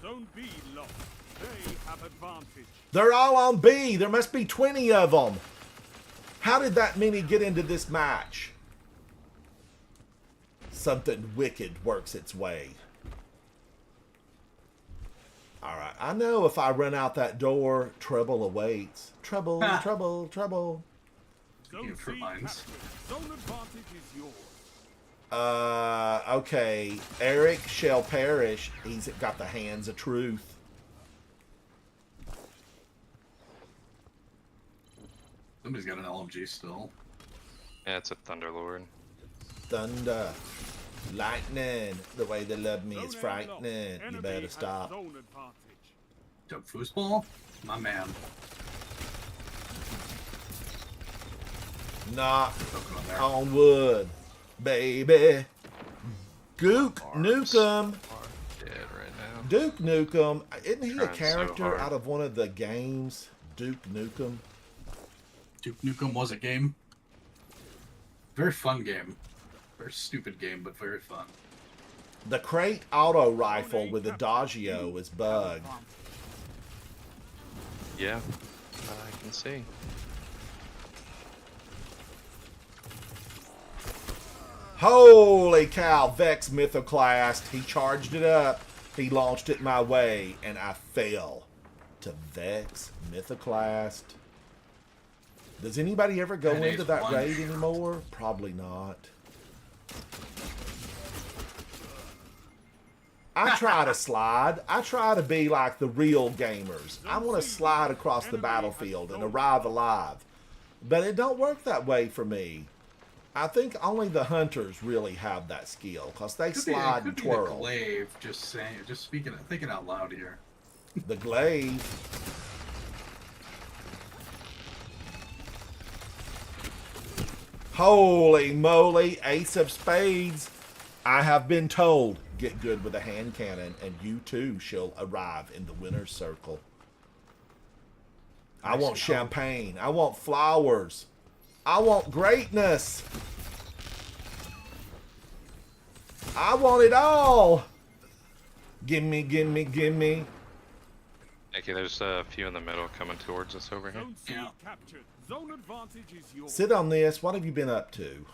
Zone B lost. They have advantage. They're all on B. There must be 20 of them. How did that many get into this match? Something wicked works its way. Alright, I know if I run out that door, trouble awaits. Trouble, trouble, trouble. Zone of trip C mines. captured. Zone advantage is yours. Okay. Eric shall perish. He's got the hands of truth. Somebody's got an LMG still. Yeah, it's a Thunderlord. Thunder. Lightning. The way they love me is Zone A frightening. lost. You Enemy better has stop. Zone advantage. Dope foosball? My man. Knock Poking on there. on wood. Baby. Duke Nukem. Dead right now. Duke Nukem. Isn't he a Trying so character hard. out of one of the games? Duke Nukem. Duke Nukem was a game. Very fun game. Very stupid game, but very fun. The crate auto rifle with Adagio is bugged. Yeah, I can see. Holy cow, Vex Mythoclast. He charged it up. He launched it my way, and I fell to Vex Mythoclast. Does anybody ever go And into it's that one raid shot. anymore? Probably not. I try to slide. I try to be like the real gamers. I want to slide across the battlefield and arrive alive. But it don't work that way for me. I think only the hunters really have that skill because they slide and The twirl. glaive, just saying, just speaking, thinking out loud here. The glaive. Holy moly, ace of spades. I have been told, get good with a hand cannon and you too shall arrive in the winner's circle. I want champagne. I want flowers. I want greatness. I want it all. Gimme, gimme, gimme. Okay, there's a few in the middle coming towards us over here. Zone C Yeah. captured. Zone advantage is yours. Sit on this. What have you been up to?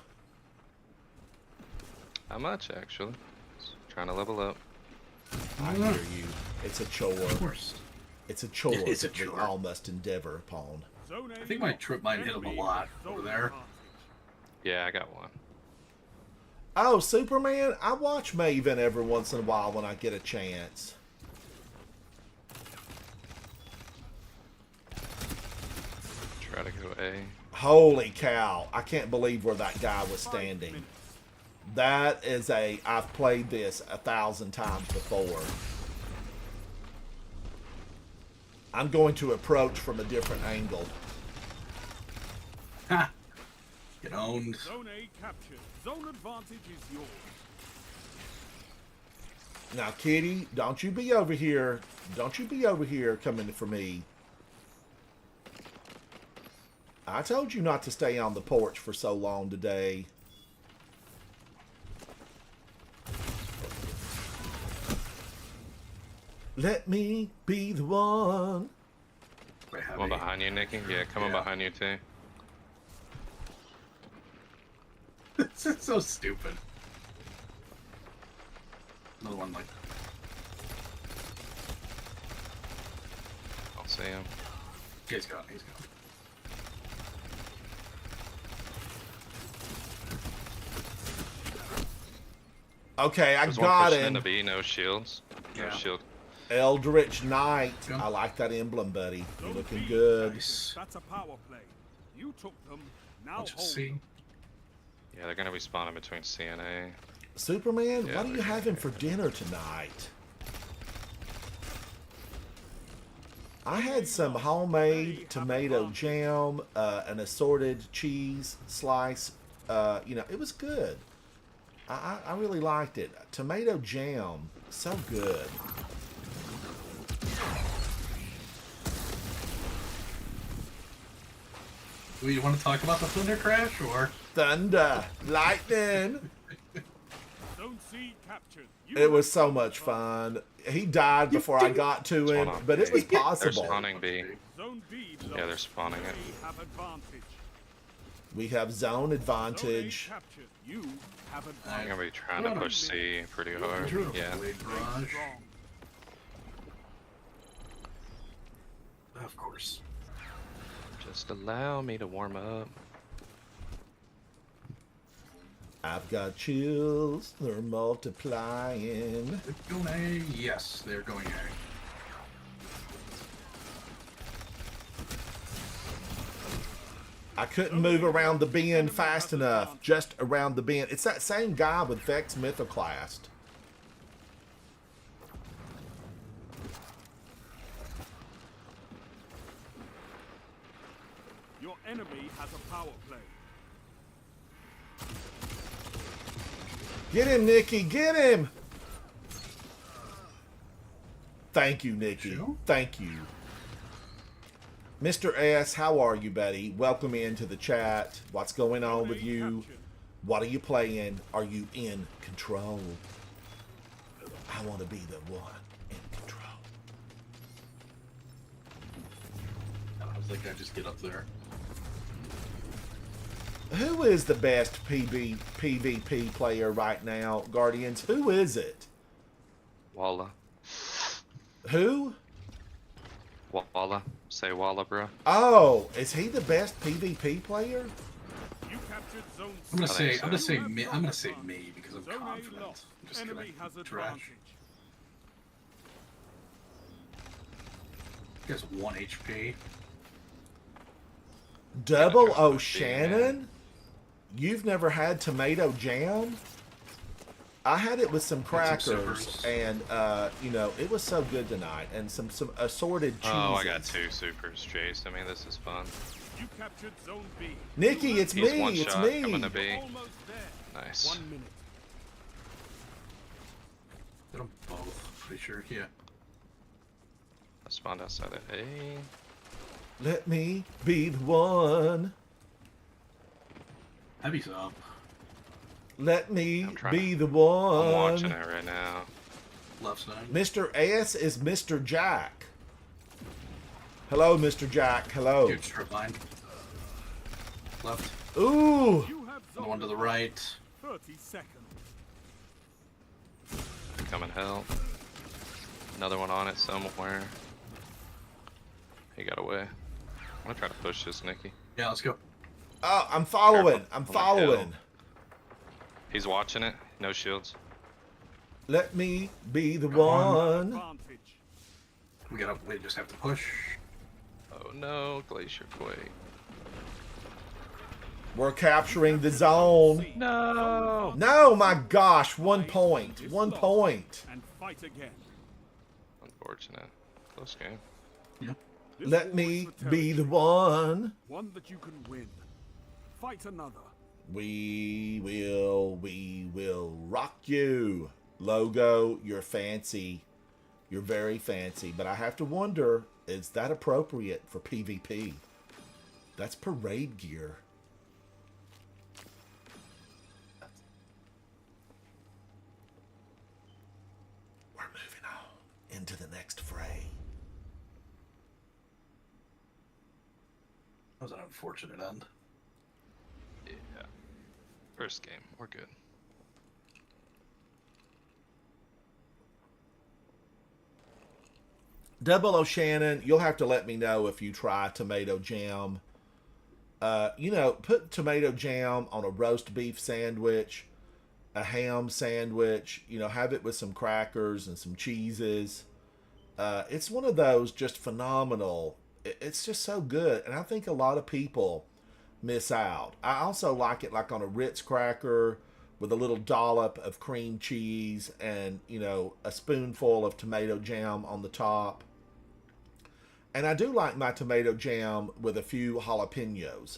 Not much, actually. Just trying to level up. I hear you. It's a chore. Of course. It's a chore It is a that we chore. all must endeavor upon. Zone A I think my locked. trip might hit him a Enemy lot zone over there. advantage. Yeah, I got one. Oh, Superman, I watch Maven every once in a while when I get a chance. Try to go A. Holy cow. I can't believe where that guy was standing. That is I've played this 1,000 times before. I'm going to approach from a different angle. Ha! Get owned. Zone A captured. Zone advantage is yours. Now, Kitty, don't you be over here. Don't you be over here coming for me. I told you not to stay on the porch for so long today. Let me be the one. Quite One heavy. behind you, Nikki? Yeah, coming Yeah. behind you too. This is so stupid. Another one like I'll see him. he's gone. He's gone. Okay, I There's one got pushing in him. the B, no shields. No Yeah. shield. Eldritch Knight. Yeah. I like that emblem, buddy. You're Zone looking B good. Nice. That's a power play. You took them. Now I'll just hold see. them. Yeah, they're gonna be spawning between C and A. Superman, Yeah, what are you they're- having for dinner tonight? I had some homemade tomato jam, an assorted cheese slice. You know, it was good. I really liked it. Tomato jam, so good. Do you want to talk about the Thunder Crash or? Thunder, lightning. Zone C captured. You It was have so zone much advantage. fun. He died before I got to There's him, one on but it B. was They're possible. spawning B. Zone B Yeah, they're lost. spawning Zone it. A have advantage. We have zone Zone A advantage. captured. You have I'm advantage. gonna be trying to push C pretty hard. Yeah. Blade Barrage. Strong. Of course. Just allow me to warm up. I've got chills, they're multiplying. They're going A. Yes, they're going A. I couldn't move around the bend fast enough, just around the bend. It's that same guy with Vex Mythoclast. Your enemy has a power play. Get him, Nikki, get him! Thank you, Nikki. Sure. Thank you. Mr. S, how are you, buddy? Welcome into the chat. What's going on with you? Captured. What are you playing? Are you in control? I want to be the one in control. I was like, I just get up there. Who is the best PvP player right now, Guardians? Who is it? Walla. Who? Walla. Say Walla, bro. Oh, is he the best PvP player? You captured zone I'm gonna I say, think so. I'm gonna say me. I'm gonna say me because I'm Zone A confident. lost. I'm just Enemy has gonna trash. advantage. You guys 1 HP. Double Yeah, O'Shannon? You've never had tomato jam? I had it with some some crackers, supers. and you know, it was so good tonight, and some assorted cheeses. Oh, I got 2 supers, Chase. I mean, this is fun. You captured zone B. Nikki, it's He's me, one it's shot me. coming to B. Almost there. Nice. 1 minute. Did them both. Pretty sure. Yeah. I spawned outside of A. Let me be the one. Heavy's up. Let me I'm trying be the I'm watching one. it right now. Left side. Mr. S is Mr. Jack. Hello, Mr. Jack. Hello. Huge strip line. Left. Ooh. You have The one to the zone right. 30 seconds. Come and help. Another one on it somewhere. He got away. I'm gonna try to push this, Nikki. Yeah, let's go. Oh, I'm following. Careful. I'm Oh my following. God. He's watching it. No shields. Let me be the on. one. Advantage. We just have to push. Oh no, Glacier Quake. We're capturing the zone. No! No, my gosh. 1 point. 1 point. And fight again. Unfortunate. Close game. This Let war me is for be the territory, one. one that you can win. Fight another. We will rock you. Logo, you're fancy. You're very fancy. But I have to wonder, is that appropriate for PvP? That's parade gear. We're moving on into the next fray. That was an unfortunate end. Yeah. First game. We're good. Double O'Shannon, you'll have to let me know if you try tomato jam. You know, put tomato jam on a roast beef sandwich, a ham sandwich, you know, have it with some crackers and some cheeses. It's one of those just phenomenal. It's just so good. And I think a lot of people miss out. I also like it like on a Ritz cracker with a little dollop of cream cheese and, you know, a spoonful of tomato jam on the top. And I do like my tomato jam with a few jalapenos.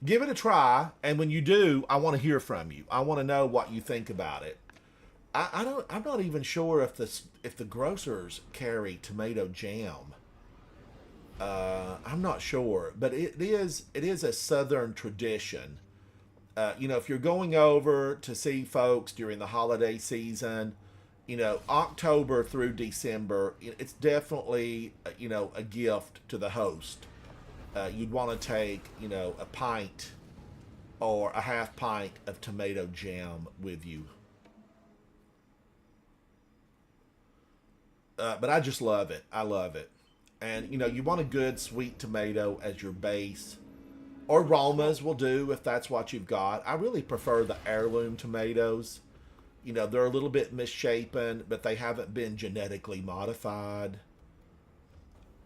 Give it a try, and when you do, I want to hear from you. I want to know what you think about it. I'm not even sure if the grocers carry tomato jam. I'm not sure, but it is a Southern tradition. You know, if you're going over to see folks during the holiday season, you know, October through December, it's definitely, you know, a gift to the host. You'd want to take, you know, a pint or a half pint of tomato jam with you. But I just love it. I love it. And, you know, you want a good sweet tomato as your base. Or Romas will do if that's what you've got. I really prefer the heirloom tomatoes. You know, they're a little bit misshapen, but they haven't been genetically modified.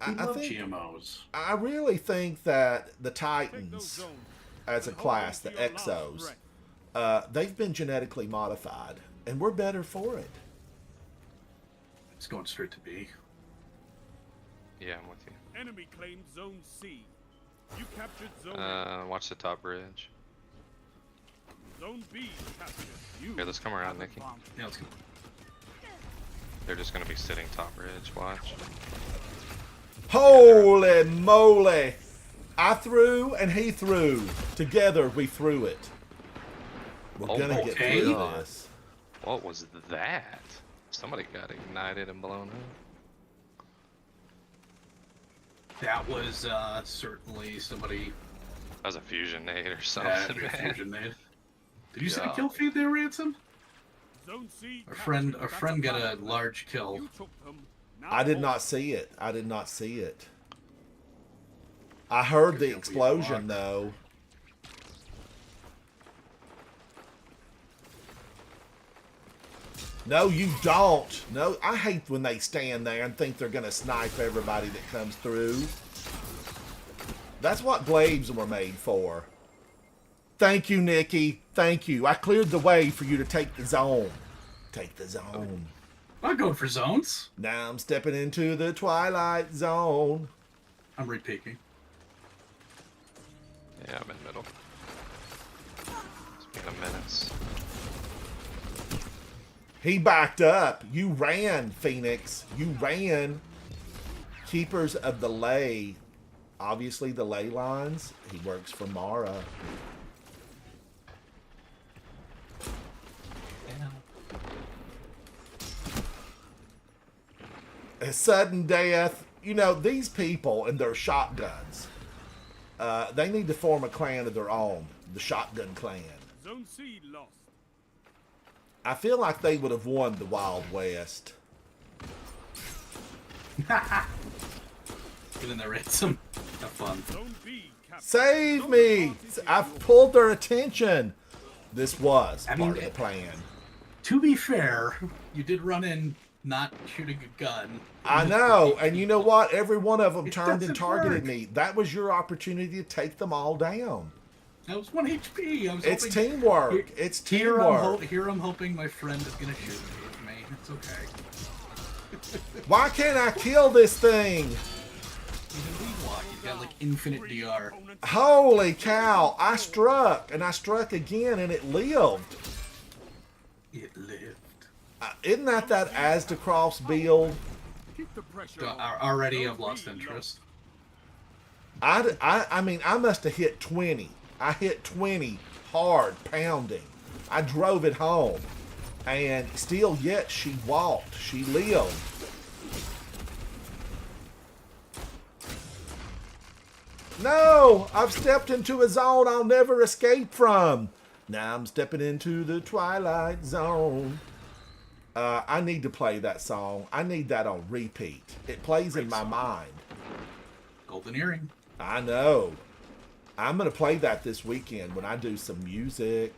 We love think, GMOs. I really think that the Take those Titans, zones. as a and hold class, on the to your last Exos, breath. they've been genetically modified, and we're better for it. It's going straight to B. Yeah, I'm with you. Enemy claimed zone C. You captured zone A. Watch the top bridge. Zone B captured. You Here, let's come around, have Nikki. advantage. Yeah, let's go. They're just gonna be sitting top bridge. Watch. Holy moly! I threw and he threw. Together we threw it. We're Oh, gonna get okay. through God. this. What was that? Somebody got ignited and blown up. That was certainly somebody That was a fusion nade or had something, a man. fusion nade. Did you see the Yeah. kill feed there, Ransom? Zone C Our captured. friend That's got a power play. large kill. You took them. Now I did hold. not see it. I did not see it. I heard the Could be a explosion block. though. No, you don't. No, I hate when they stand there and think they're going to snipe everybody that comes through. That's what glaives were made for. Thank you, Nikki. Thank you. I cleared the way for you to take the zone. Take the zone. I'm not going for zones. Now I'm stepping into the twilight zone. I'm repeaking. Yeah, I'm in middle. It's been a minute. He backed up. You ran, Phoenix. You ran. Keepers of the ley. Obviously, the ley lines. He works for Mara. Sudden death. You know, these people and their shotguns. They need to form a clan of their own. The Shotgun Clan. Zone C lost. I feel like they would have won the Wild West. Get in there, Ransom. Have fun. Zone B captured. Save me! I've pulled their attention. This was I mean, part of the plan. To be fair, you did run in not shooting a gun. I know, and you know what? Every one of them It turned and doesn't targeted work. me. That was your opportunity to take them all down. That was 1 HP. I was It's hoping, teamwork. It's Here teamwork. I'm hoping my friend is gonna shoot me. It's okay. Why can't I kill this thing? He's a lead walk. He's got like infinite DR. Holy cow! I struck, and I struck again, and it lived. It lived. Isn't that Asdecroft's build? Keep the pressure So, on. already Zone I've lost B interest. I mean, I must have hit 20. I hit 20 hard, pounding. I drove it home. And still yet she walked. She lived. No! I've stepped into a zone I'll never escape from. Now I'm stepping into the Twilight Zone. I need to play that song. I need that on repeat. It plays in my mind. Golden earring. I know. I'm going to play that this weekend when I do some music.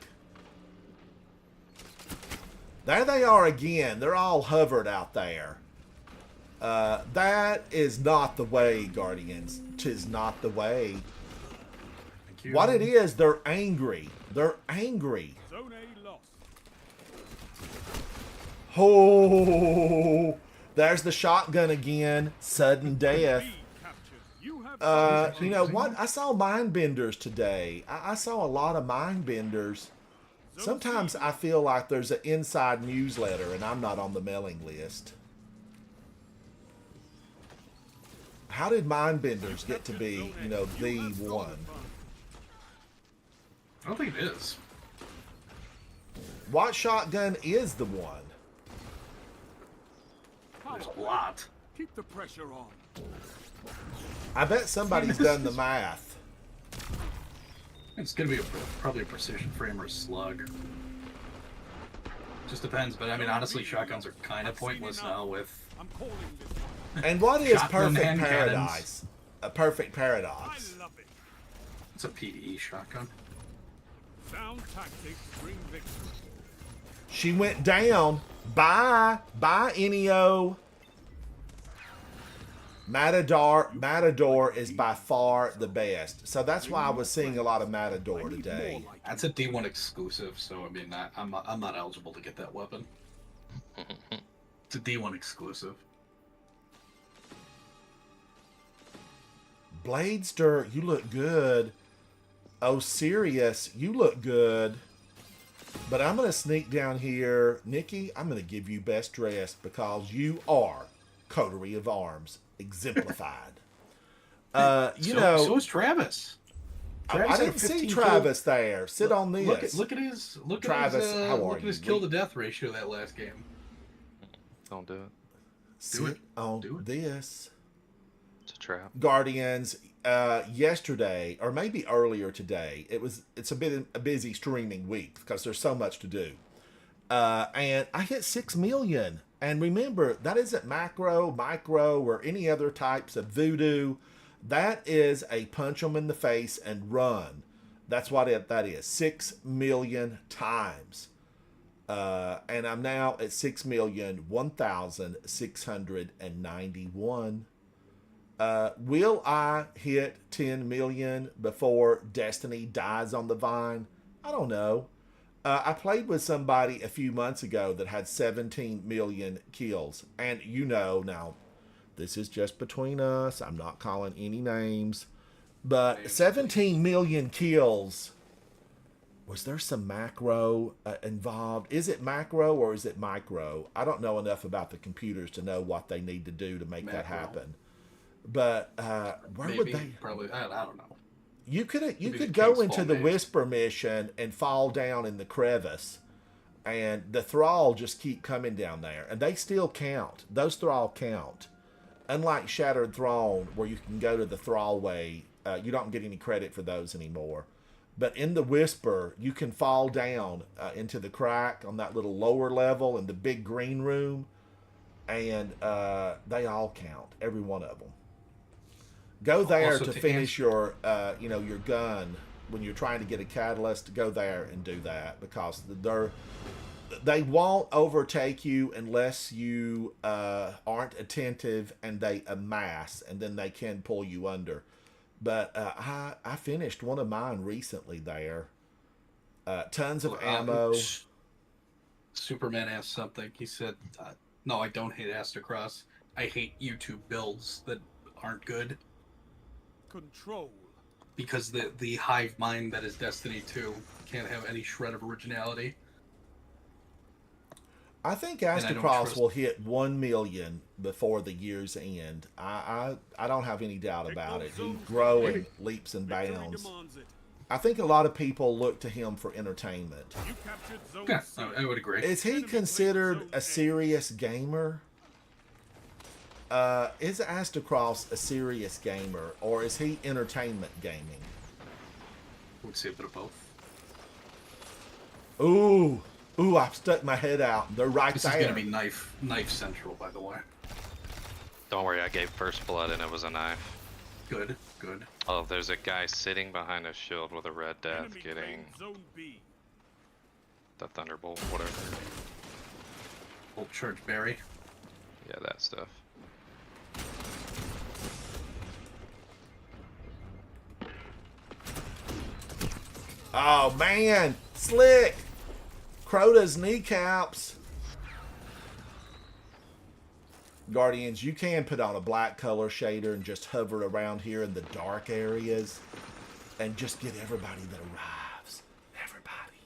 There they are again. They're all hovered out there. That is not the way, Guardians. 'Tis not the way. Thank you. What it is, they're angry. They're angry. Zone A lost. Oh, there's the shotgun again. Sudden death. B captured. You have You know what? I saw mind benders today. I saw a lot of mind benders. Sometimes I feel like there's an inside newsletter and I'm not on the mailing list. How did mind benders get to be, you know, the one? I don't think it is. What shotgun is the one? There's a lot. Keep the pressure on. I bet somebody's done the math. It's gonna be probably a precision frame or a slug. Just depends, but I mean, honestly, shotguns are kind of pointless now with. I'm calling this one. And what is Shotgun perfect hand paradise? A perfect I paradise. love it. It's a PE shotgun. Sound tactics bring victory. She went down. Bye. Bye, Enio. Matador is by far the best. So that's why I was seeing a lot of Matador today. That's a D1 exclusive, so I mean, I'm not eligible to get that weapon. It's a D1 exclusive. Bladester, you look good. Oh, Sirius, you look good. But I'm going to sneak down here. Nikki, I'm going to give you best dressed because you are coterie of arms exemplified. So is Travis. I had a didn't see 15 Travis there. Sit on Look this. Look at his Travis, how are look at his you? kill to death ratio that last game. Don't do it. Sit it. on Do it. this. It's a trap. Guardians, yesterday or maybe earlier today, it's a busy streaming week because there's so much to do. And I hit 6 million. And remember, that isn't macro, micro, or any other types of voodoo. That is a punch them in the face and run. That's what that is. 6 million times. And I'm now at 6,001,691. Will I hit 10 million before Destiny dies on the vine? I don't know. I played with somebody a few months ago that had 17 million kills. And you know, now, this is just between us. I'm not calling any names. But 17 million kills. Was there some macro involved? Is it macro or is it micro? I don't know enough about the computers to know what they need to do to make that Macro. happen. But where Maybe, would they? probably. I don't know. You could Maybe could the go King's into Fall the Mage. Whisper mission and fall down in the crevice, and the Thrall just keep coming down there, and they still count. Those Thrall count. unlike Shattered Throne, where you can go to the Thrallway, you don't get any credit for those anymore. But in the Whisper, you can fall down into the crack on that little lower level in the big green room, and they all count, every one of them. Go there Also, to finish your, your gun when you're trying to get a catalyst. Go there and do that, because they won't overtake you unless you aren't attentive, and they amass, and then they can pull you under. But I finished one of mine recently there. Tons of ammo. Superman asked something. He said, no, I don't hate Astacross. I hate YouTube builds that aren't good. Control. Because the hive mind that is Destiny 2 can't have any shred of originality. I think Astacross will hit 1 million before the year's end. I don't have any doubt about it. He's growing leaps and bounds. I think a lot of people look to him for entertainment. Yeah, I would agree. Is he considered a serious gamer? Is Astacross a serious gamer, or is he entertainment gaming? I would say a bit of both. Ooh, I've stuck my head out. They're right this there. This is going to be knife central, by the way. Don't worry, I gave first blood and it was a knife. Good. Oh, there's a guy sitting behind a shield with a red death getting the thunderbolt, whatever. Old Church Berry. Yeah, that stuff. Oh man, slick! Crota's kneecaps. Guardians, you can put on a black color shader and just hover around here in the dark areas and just get everybody that arrives. Everybody.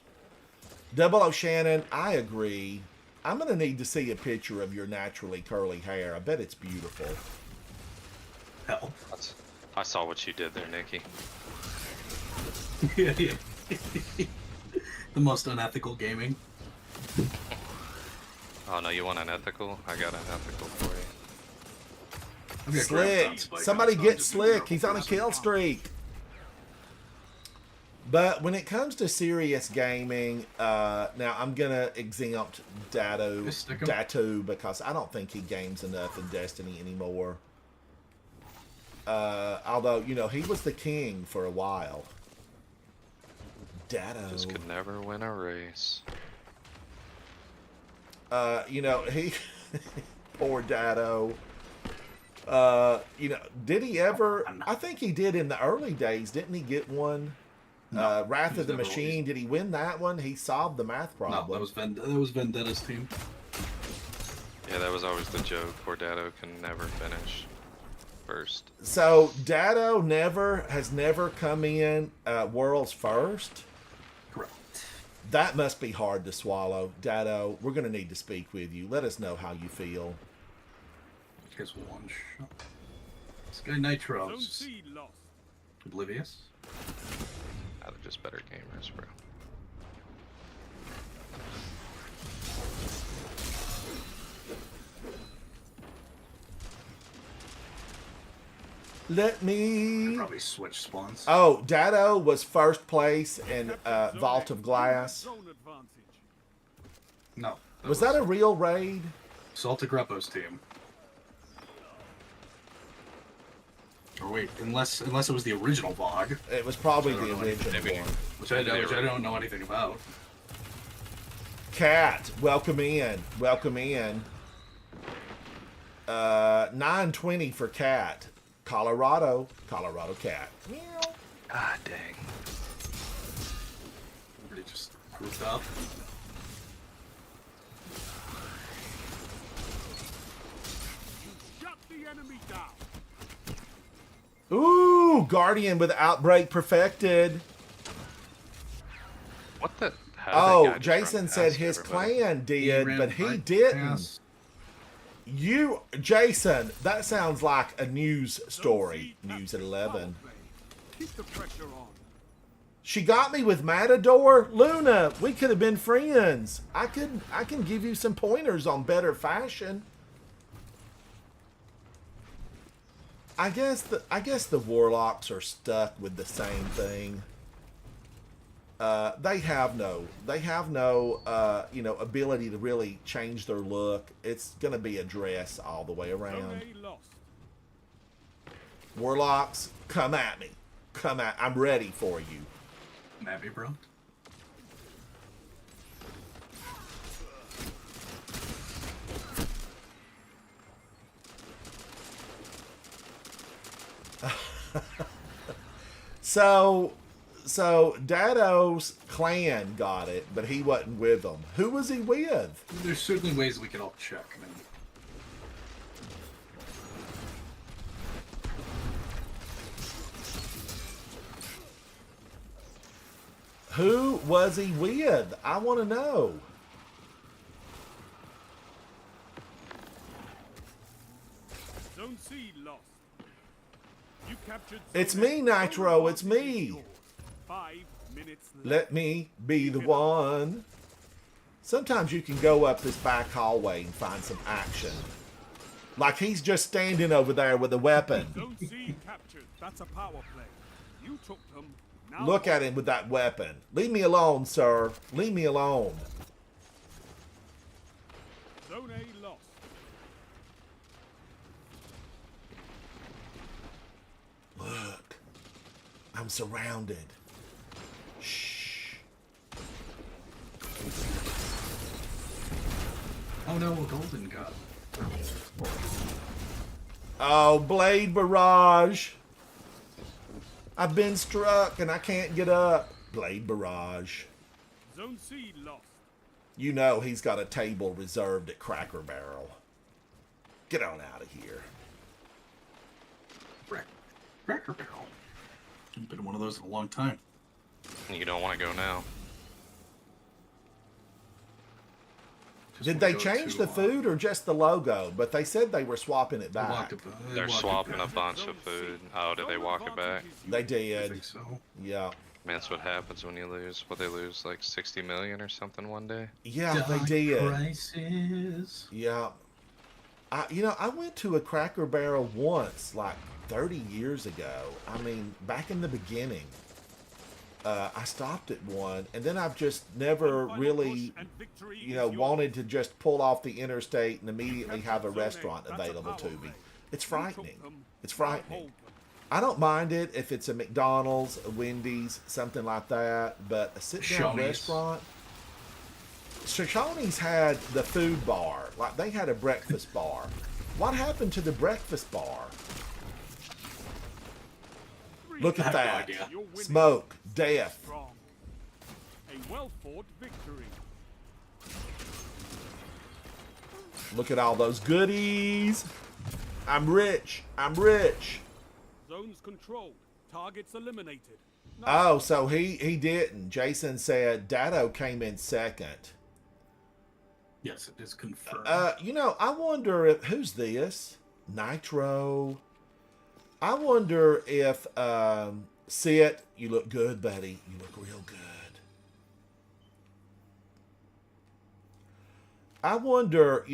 Double O'Shannon, I agree. I'm going to need to see a picture of your naturally curly hair. I bet it's beautiful. Hell. I saw what you did there, Nikki. Yeah. The most unethical gaming. Oh no, you want unethical? I got unethical for you. Slick. Somebody get Slick. He's on a kill streak. But when it comes to serious gaming, now I'm going to exempt Datu because I don't think he games enough in Destiny anymore. Although, he was the king for a while. Dado. Just could never win a race. He poor Dado. Did he ever? I think he did in the early days. Didn't he get one? No, Wrath of the Machine. Did he win that one? He solved the math problem. No, that was Vendetta's team. Yeah, that was always the joke. Poor Dado can never finish first. So Dado has never come in world's first. Correct. That must be hard to swallow. Dado, we're going to need to speak with you. Let us know how you feel. Just one shot. This guy Nitro's oblivious. They're just better gamers, bro. Let me... Probably switch spawns. Oh, Dado was first place in Vault of Glass. No. Was that a real raid? Salta Greppo's team. Or wait, unless it was the original VOG. It was probably the original one. Which I don't know anything about. Cat, welcome in. Welcome in. 920 for Cat. Colorado Cat. Meow. Ah, dang. Everybody just grouped up. Shut the enemy down. Ooh, Guardian with Outbreak perfected. What the? Oh, Jason said his clan did, but he didn't. Jason, that sounds like a news story. News at 11. Keep the pressure on. She got me with Matador. Luna, we could have been friends. I can give you some pointers on better fashion. I guess the warlocks are stuck with the same thing. They have no ability to really change their look. It's gonna be a dress all the way around. Zone A lost. Warlocks, come at me. I'm ready for you. Maybe, bro. So Dado's clan got it, but he wasn't with them. Who was he with? There's certainly ways we could all check, man. Who was he with? I want to know. Zone C lost. You captured. It's Zone me, A. Nitro. Zone It's advantage is me. yours. 5 minutes left. Let me be the one. Sometimes you can go up this back hallway and find some action. Like he's just standing over there with a weapon. Zone C captured. That's a power play. You took them. Now Look at him with that weapon. Leave me alone, sir. Leave me alone. Zone A lost. Look. I'm surrounded. Shh. Oh no, a golden god. Oh, Blade Barrage. I've been struck and I can't get up. Blade Barrage. Zone C lost. You know he's got a table reserved at Cracker Barrel. Get on out of here. Cracker Barrel. I've been one of those in a long time. You don't want to go now. Did they change the food or just the logo? But they said they were swapping it back. They're swapping a bunch of food. Oh, did they walk it back? They I did. think so. Yeah. Man, that's what happens when you lose. What, they lose like 60 million or something one day? Yeah, they did. Crisis. Yeah. I went to a Cracker Barrel once, like 30 years ago. I mean, back in the beginning. I stopped at one, and then I've just never really, wanted to just pull off the interstate and immediately have a restaurant available to me. It's frightening. It's frightening. I don't mind it if it's a McDonald's, a Wendy's, something like that, but a sit-down Shoney's. restaurant. Shoney's had the food bar. Like, they had a breakfast bar. What happened to the breakfast bar? Look at I have no that. idea. You're winning. Smoke, death. Strong. A well-fought victory. Look at all those goodies. I'm rich. I'm rich. Zones controlled. Targets eliminated. Oh, so he didn't. Jason said Dado came in second. Yes, it is confirmed. I wonder if who's this? Nitro. I wonder if Sit, you look good, buddy. You look real good. I wonder,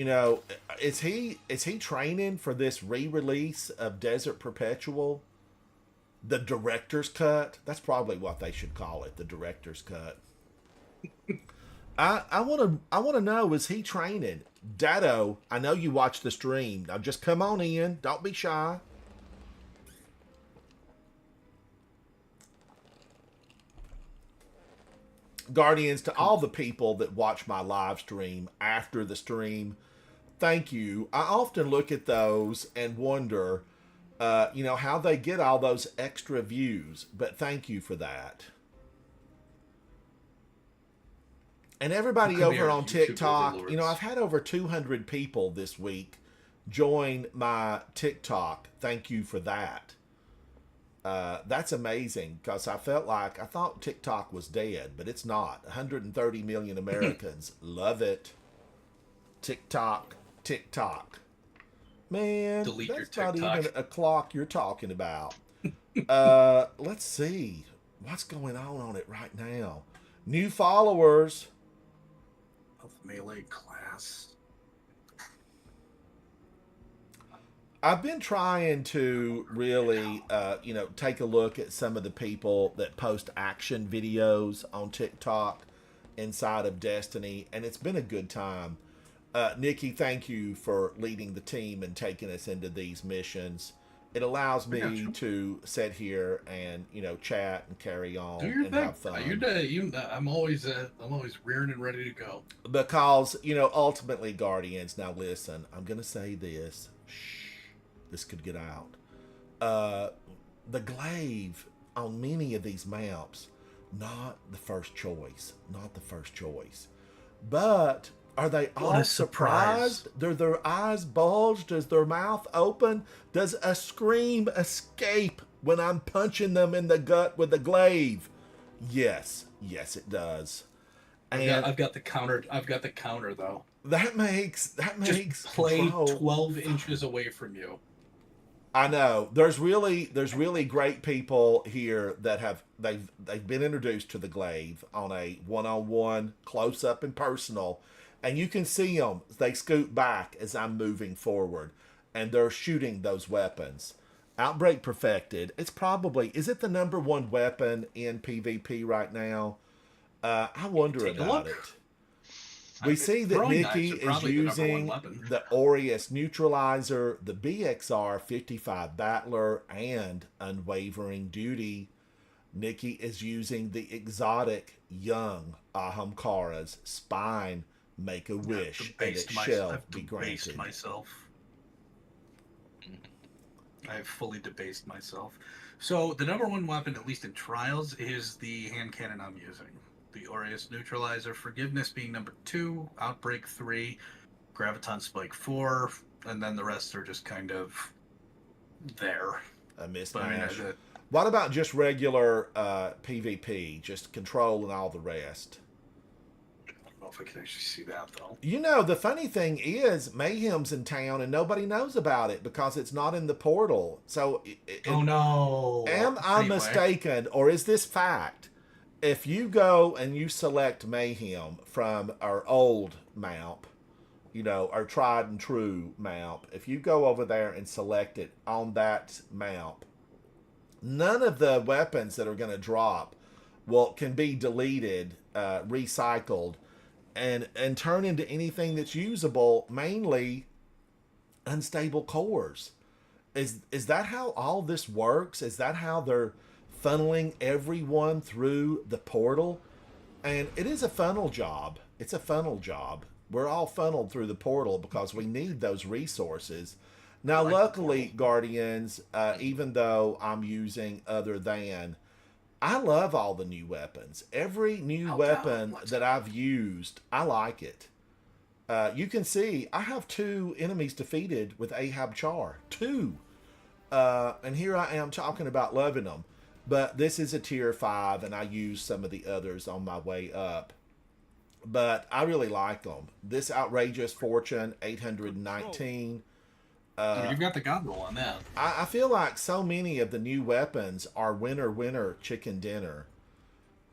is he training for this re-release of Desert Perpetual? The director's cut? That's probably what they should call it, the director's cut. I want to know, is he training? Dado, I know you watched the stream. Now just come on in. Don't be shy. Guardians, to all the people that watch my live stream after the stream, thank you. I often look at those and wonder, how they get all those extra views, but thank you for that. And everybody over on TikTok, I've had over 200 people this week join my TikTok. Thank you for that. That's amazing, because I thought TikTok was dead, but it's not. 130 million Americans love it. TikTok. Man, Delete your that's not TikTok. even a clock you're talking about. Let's see. What's going on it right now? New followers. Of melee class. I've been trying to really, take a look at some of the people that post action videos on TikTok inside of Destiny, and it's been a good time. Nikki, thank you for leading the team and taking us into these missions. It allows me to sit here and chat and carry on Do your and thing. have fun. I'm always rearing and ready to go. Because ultimately, Guardians. Now listen, I'm gonna say this. Shh, this could get out. The glaive on many of these maps, not the first choice. Not the first choice. But are they all What a surprise. surprised? Do their eyes bulge? Does their mouth open? Does a scream escape when I'm punching them in the gut with the glaive? Yes. Yes, it does. And I've got the counter. I've got the counter though. that makes Just play control 12 inches away from you. I know there's really great people here that they've been introduced to the glaive on a one-on-one, close up and personal, and you can see them. They scoot back as I'm moving forward, and they're shooting those weapons. Outbreak Perfected. Is it the number one weapon in PvP right now? I wonder Take a about look. it. We see that Throwing Nikki knives are is probably the number one using weapon. the Aureus Neutralizer, the BXR 55 Battler, and Unwavering Duty. Nikki is using the exotic young Ahamkara's Spine, Make a Wish, and it shall I've be debased granted. myself. I have fully debased myself. So the number one weapon, at least in trials, is the hand cannon I'm using. The Aureus Neutralizer, Forgiveness being number 2, Outbreak 3, Graviton Spike 4, and then the rest are just kind of there. A mismatch. But I mean, What about just regular PvP, just control and all the rest? I don't know if I can actually see that though. The funny thing is, Mayhem's in town and nobody knows about it because it's not in the portal. So, Oh no! am I Anyway. mistaken, or is this fact? If you go and you select Mayhem from our old map, our tried and true map, if you go over there and select it on that map, none of the weapons that are going to drop can be deleted, recycled, and turn into anything that's usable, mainly unstable cores. Is that how all this works? Is that how they're funneling everyone through the portal? And it is a funnel job. It's a funnel job. We're all funneled through the portal because we need those resources. Now, luckily, Guardians, even though I'm using other than, I love all the new weapons. Every new weapon that I've used, I like it. You can see I have 2 enemies defeated with Ahab Char. 2. And here I am talking about loving them. But this is a tier 5, and I use some of the others on my way up. But I really like them. This Outrageous Fortune, 819. You've got the god roll on that. I feel like so many of the new weapons are winner, chicken dinner.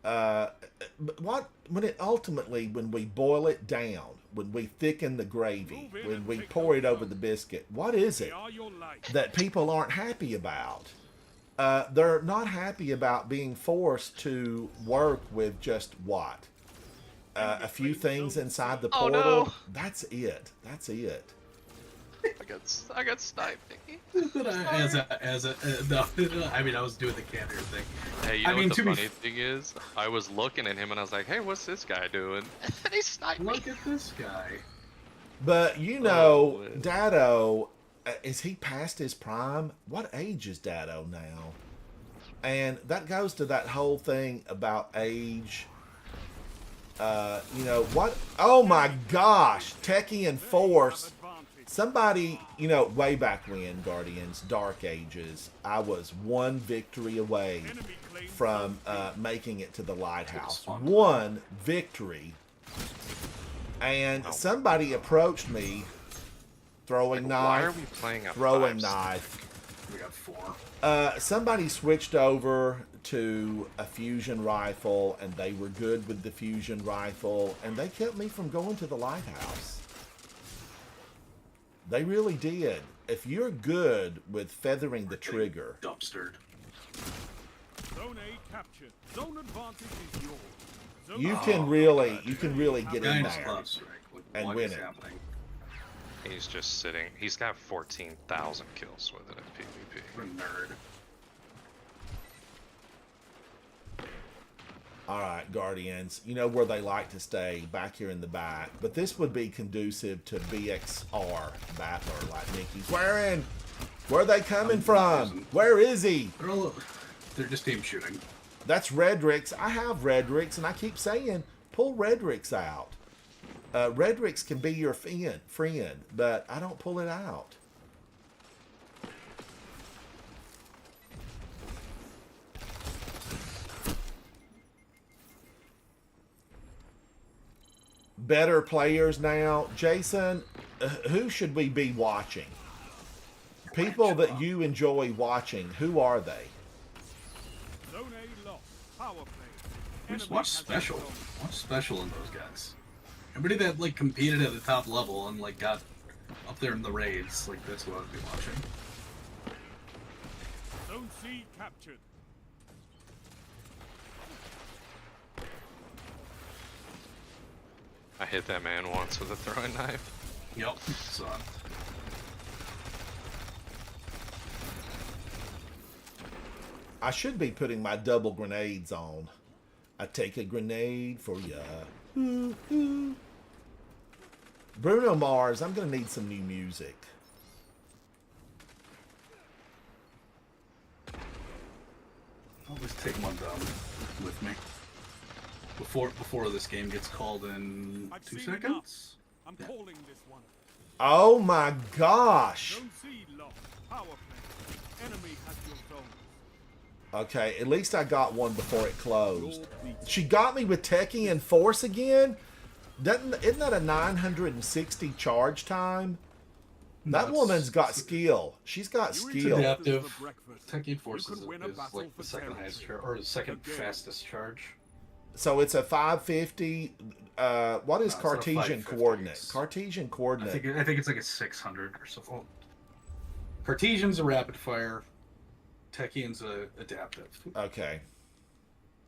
But when we boil it down, when we thicken the gravy, when we pour it over the biscuit, what is it that people aren't happy about? They're not happy about being forced to work with just what? A few things inside the portal. No. That's it. That's it. I got sniped. Nikki. I mean, I was doing the canter thing. Hey, you know what the funny thing is? I was looking at him and I was like, "Hey, what's this guy doing?" And he sniped me. Look at this guy. But Dado, is he past his prime? What age is Dado now? And that goes to that whole thing about age. What? Oh my gosh, Techie and Force. Somebody, way back when, Guardians, Dark Ages, I was one victory away from making it to the lighthouse. One victory. And somebody approached me, throwing Why are knife, we playing a throwing 5-6? knife. We got 4. Somebody switched over to a fusion rifle, and they were good with the fusion rifle, and they kept me from going to the lighthouse. They really did. if you're good with feathering the trigger, Dumpstered. Zone A captured. Zone advantage is yours. Zone you A- can really get in Guy there. Club Strike. and What win is it. happening? He's just sitting. He's got 14,000 kills with it in PvP. What a nerd. All right, Guardians. You know where they like to stay, back here in the back. But this would be conducive to BXR battler like Mickey's wearing. Where are they coming from? Where is he? They're just team shooting. That's Redrix. I have Redrix, and I keep saying, pull Redrix out. Redrix can be your friend, but I don't pull it out. Better players now. Jason, who should we be watching? People that you enjoy watching, who are they? Zone A lost. Power play. Just Enemy watch has special. zone. Watch special in those guys. Everybody that like competed at the top level and like got up there in the raids, like that's what I'd be watching. Zone C captured. I hit that man once with a throwing knife. Yep. So I should be putting my double grenades on. I take a grenade for ya. Ooh, ooh. Bruno Mars, I'm gonna need some new music. I'll just take one down with me. Before this game gets called in I've 2 seen enough. seconds. I'm calling this one. Oh my gosh. Zone C lost. Power play. Enemy has your zone. Okay, at least I got one before it closed. She got me with Techie and Force again? Isn't that a 960 charge time? That woman's got skill. She's got You skill. interrupt us Adaptive. for breakfast. Techie Force You is could win a battle like for the second highest charge, territory. or the second Again. fastest charge. So it's a 550. What is No, it's not a Cartesian 550, coordinate? it's- Cartesian I coordinate. think it's like a 600 or so. Oh. Cartesian's a rapid fire. Techian's a adaptive. Okay.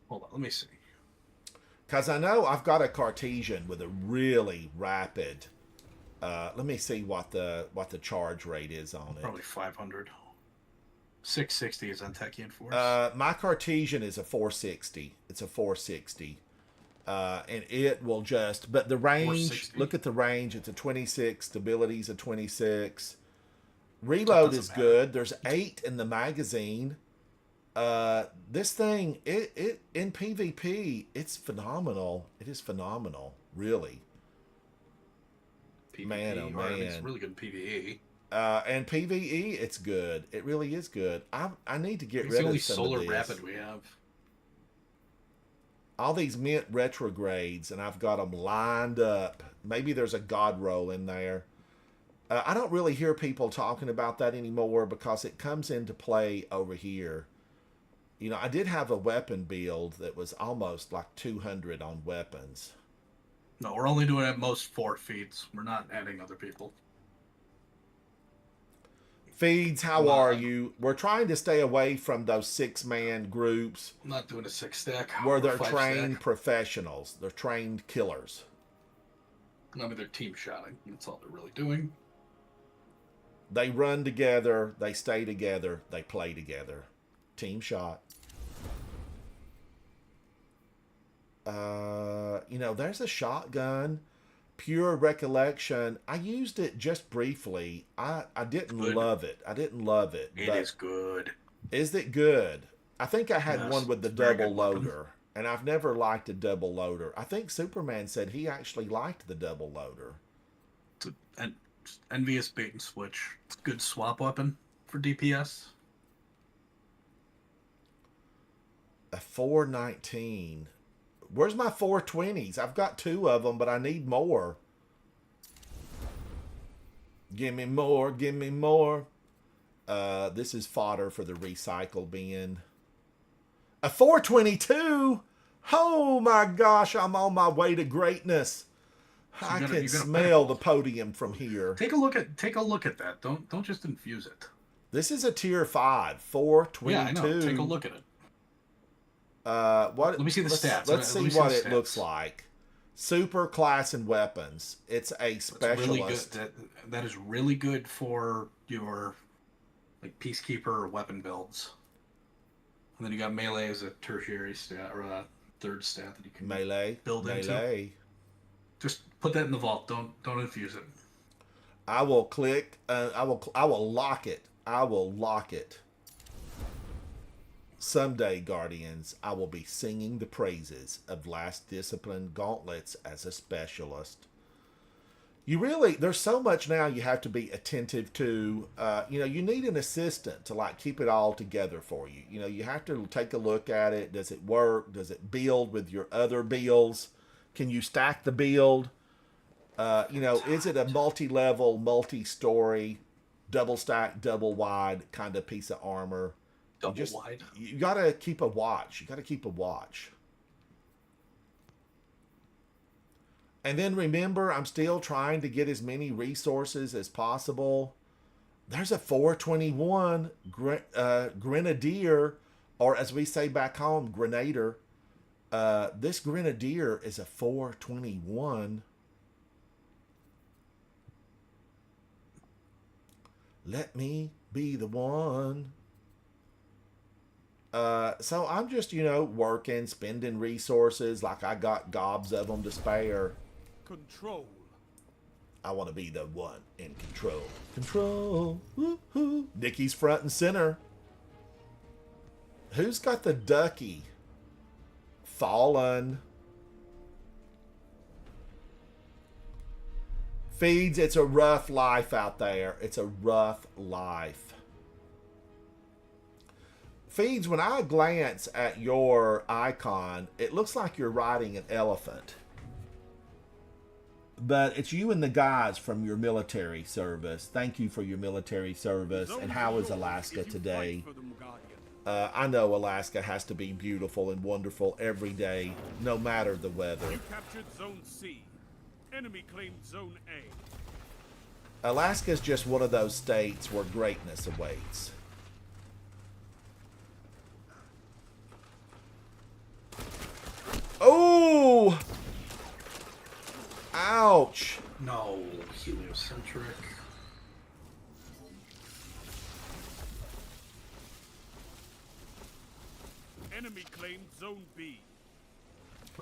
Hold on, let me see. Because I know I've got a Cartesian with a really rapid. Let me see what the charge rate is on it. Probably 500. 660 is on Techian Force. My Cartesian is a 460. It's a 460. And it will just, but the range, 460? look at the range. It's a 26. Stability's a 26. Reload doesn't is matter. good. There's 8 in the magazine. This thing, it in PvP, it's phenomenal. It is phenomenal, really. PvP, man, oh, or I mean, it's man. really good in PvE. And PvE, it's good. It really is good. I need to get It's rid the only of some solar of this. rapid we have. All these mint retrogrades, and I've got them lined up. Maybe there's a god roll in there. I don't really hear people talking about that anymore because it comes into play over here. You know, I did have a weapon build that was almost like 200 on weapons. No, we're only doing at most 4 feeds. We're not adding other people. Feeds, how are you? We're trying to stay away from those 6-man groups I'm not doing a 6 stack. where or they're 5 trained stack. professionals. They're trained killers. I mean, they're team shotting. That's all they're really doing. They run together, they stay together, they play together. Team shot. You know, there's a shotgun. Pure recollection. I used it just briefly. I didn't Good. love it. I didn't love it. It but is good. is it good? I think I had Yes, one with the it's a very double good weapon. loader. And I've never liked a double loader. I think Superman said he actually liked the double loader. It's an envious bait and switch. It's a good swap weapon for DPS. A 419. Where's my 420s? I've got 2 of them, but I need more. Give me more, give me more. This is fodder for the recycle bin. A 422? Oh my gosh, I'm on my way to greatness. I you can gotta smell the podium from here. Take a look at that. Don't just infuse it. This is a tier 5, 422. Yeah, I know. Take a look at it. What? Let me see the stats. Let's Let me see see what the it stats. looks like. Super class and weapons. It's a It's really good. specialist. That is really good for your like peacekeeper or weapon builds. And then you got melee as a tertiary stat or a third stat that you can build into. Melee. Just put that in the vault. Don't infuse it. I will click. I will lock it. I will lock it. Someday, Guardians, I will be singing the praises of Last Discipline Gauntlets as a specialist. There's so much now you have to be attentive to. You need an assistant to like keep it all together for you. You have to take a look at it. Does it work? Does it build with your other builds? Can you stack the build? Is it a multi-level, multi-story, double stack, double wide kind of piece of armor? Double wide. You gotta keep a watch. And then remember, I'm still trying to get as many resources as possible. There's a 421 Grenadier, or as we say back home, Grenader. This Grenadier is a 421. Let me be the one. So I'm just, working, spending resources like I got gobs of them to spare. Control. I want to be the one in control. Control. Woo-hoo. Nikki's front and center. Who's got the ducky? Fallen. Feeds, it's a rough life out there. It's a rough life. Feeds, when I glance at your icon, it looks like you're riding an elephant. But it's you and the guys from your military service. Thank you for your military service. And how is Alaska today? I know Alaska has to be beautiful and wonderful every day, no matter the weather. You captured Zone C. Enemy claimed Zone A. Alaska is just one of those states where greatness awaits. Oh! Ouch! No, heliocentric. Enemy claimed Zone B.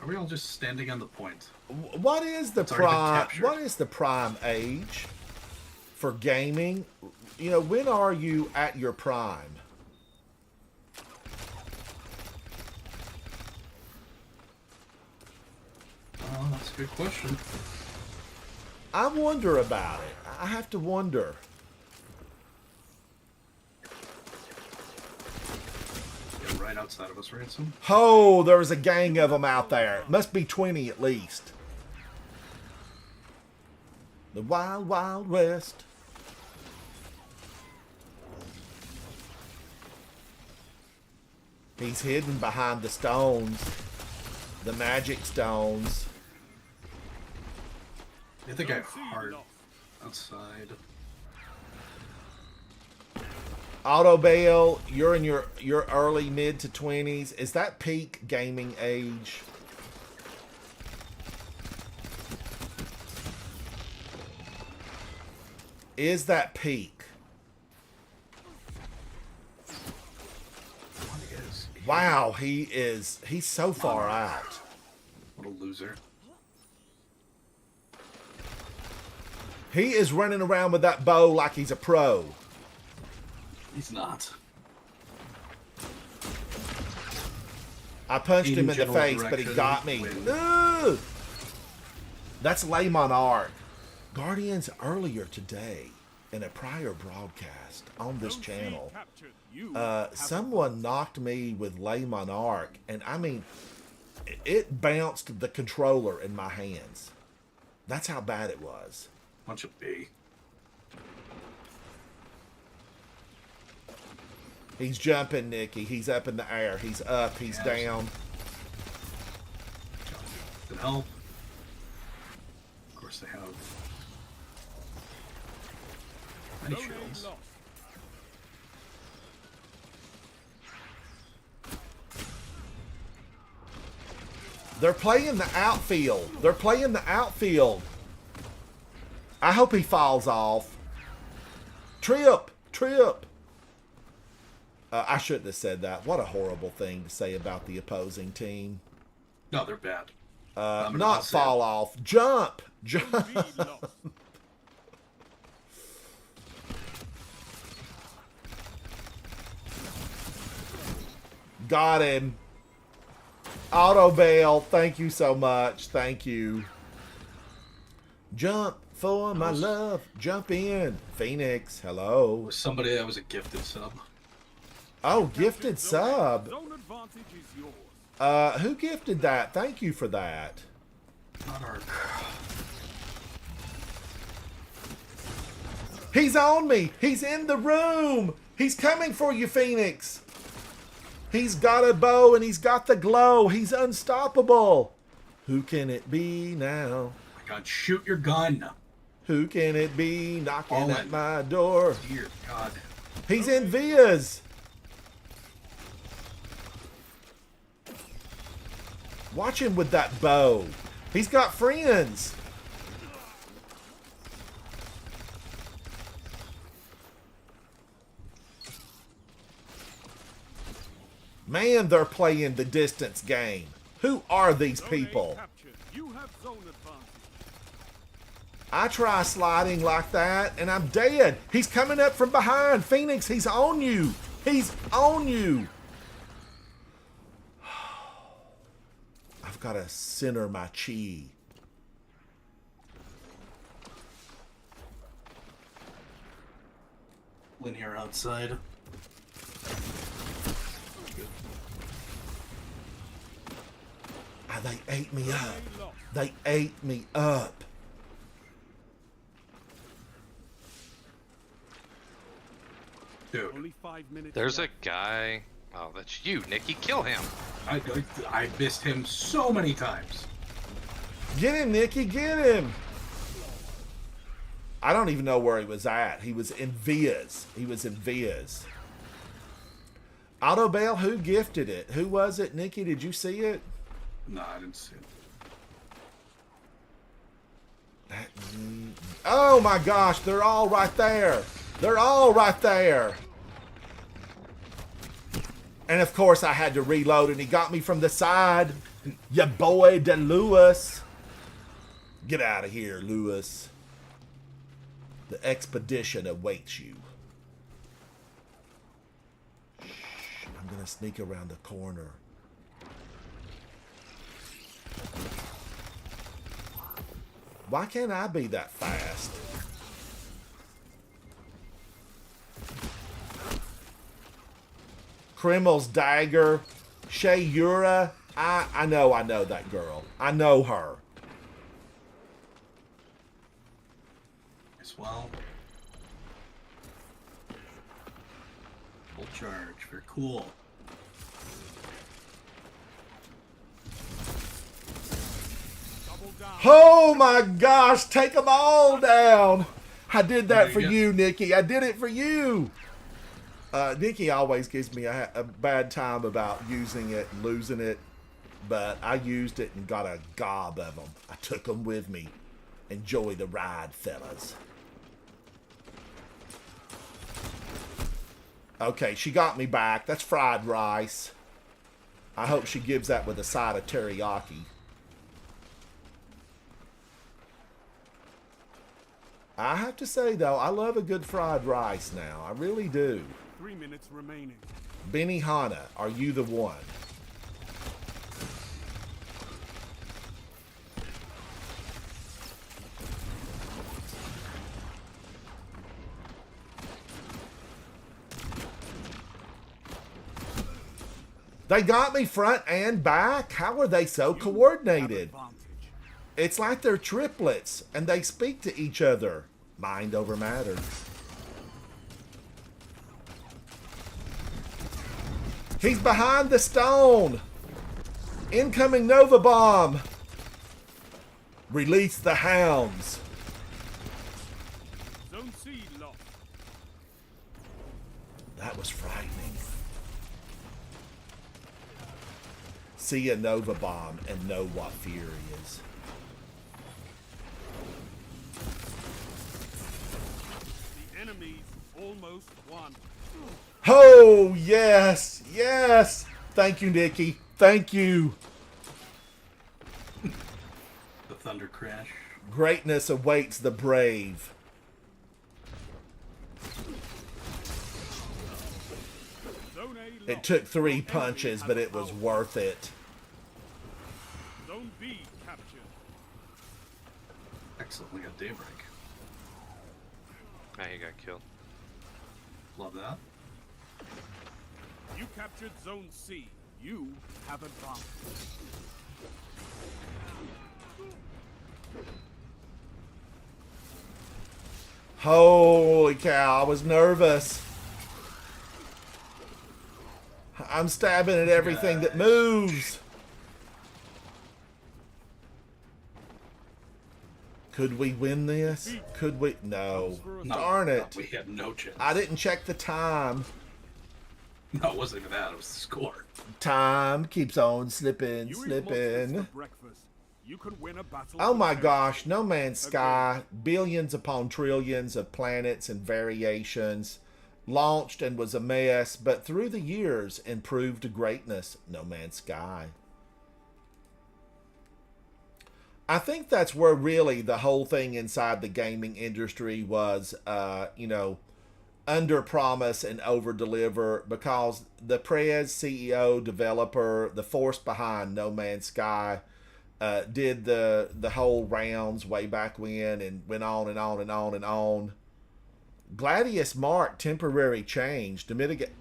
Are we all just standing on the point? What is the It's already been prime? captured. What is the prime age for gaming? When are you at your prime? Oh, that's a good question. I wonder about it. I have to wonder. Yeah, right outside of us, Ransom. Oh, there was a gang of them out there. Must be 20 at least. The Wild Wild West. He's hidden behind the stones. The magic stones. I think I Zone C hard lost. outside. Auto Bail, you're in your early mid to 20s. Is that peak gaming age? Is that peak? What is? Wow, he's so far out. What a loser. He is running around with that bow like he's a pro. He's not. I punched him in the General face, but he direction, got me. win. No! That's Le Monarch. Guardians earlier today, in a prior broadcast on this Zone C channel, captured. You have someone knocked me with Le Monarch, and I mean, it bounced the controller in my hands. That's how bad it was. Bunch of B. He's jumping, Nikki. He's up in the air. He's up. He's Yes. down. Good help. course they have many Zone A shields. lost. They're playing the outfield. They're playing the outfield. I hope he falls off. Trip. Trip. I shouldn't have said that. What a horrible thing to say about the opposing team. No, they're bad. Not fall off. Jump. Jump. Zone B lost. Got him. Auto bail. Thank you so much. Thank you. Jump for my love. Jump in. Phoenix. Hello. Somebody that was a gifted sub. Oh, gifted sub. Zone advantage is yours. Who gifted that? Thank you for that. Not our. He's on me. He's in the room. He's coming for you, Phoenix. He's got a bow and he's got the glow. He's unstoppable. Who can it be now? Oh my God, shoot your gun. Who can it be knocking All at in. my door? Dear God. He's in Vias. Watch him with that bow. He's got friends. Man, they're playing the distance game. Who are these Zone A people? captured. You have zone advantage. I try sliding like that, and I'm dead. He's coming up from behind. Phoenix, he's on you. He's on you. I've got to center my chi. Linear outside. Ah, they ate me up. A lost. They ate me up. Dude, Only 5 minutes. There's a left. guy. Oh, that's you, Nikki. Kill him. I missed him so many times. Get him, Nikki. Get him. I don't even know where he was at. He was in Vias. He was in Vias. Auto bail, who gifted it? Who was it, Nikki? Did you see it? No, I didn't see it. Oh my gosh, they're all right there. They're all right there. And of course I had to reload and he got me from the side. Ya boy de Lewis. Get out of here, Lewis. The expedition awaits you. Shh, I'm gonna sneak around the corner. Why can't I be that fast? Krimel's dagger. Shay Yura. I know that girl. I know her. As well. Full charge. Very cool. Double down. Oh my gosh, take them all down. I did that What for did you you, Nikki. I did it for you. Nikki always gives me a bad time about using it and losing it, but I used it and got a gob of them. I took them with me. Enjoy the ride, fellas. Okay, she got me back. That's fried rice. I hope she gives that with a side of teriyaki. I have to say, though, I love a good fried rice now. I really do. 3 minutes remaining. Benny Hanna, are you the one? They got me front and back? How are they so coordinated? Advantage. It's like they're triplets, and they speak to each other. Mind over matter. He's behind the stone. Incoming Nova Bomb. Release the hounds. Zone C lost. That was frightening. See a Nova Bomb and know what fear is. The enemy's almost won. Oh, yes. Yes. Thank you, Nikki. Thank you. The Thunder Crash. Greatness awaits the brave. Zone A lost. It took 3 punches, but it was worth it. Zone B captured. Excellent. We got Daybreak. Now he got killed. Love that. You captured Zone C. You have advanced. Holy cow, I was nervous. I'm stabbing at everything that moves. Could we win this? Could we? No. No, Darn it. no, we had no chance. I didn't check the time. No, it wasn't even that. It was the score. Time keeps on slipping, You eat monsters slipping. for breakfast. You could win a battle. Oh for my territory. gosh, No Man's Sky, billions upon trillions of planets and variations, launched and was a mess, but through the years improved to greatness. No Man's Sky. I think that's where really the whole thing inside the gaming industry was, under promise and over deliver, because the Prez, CEO, developer, the force behind No Man's Sky, did the whole rounds way back when and went on and on and on and on. Gladius Mark temporary change to mitigate.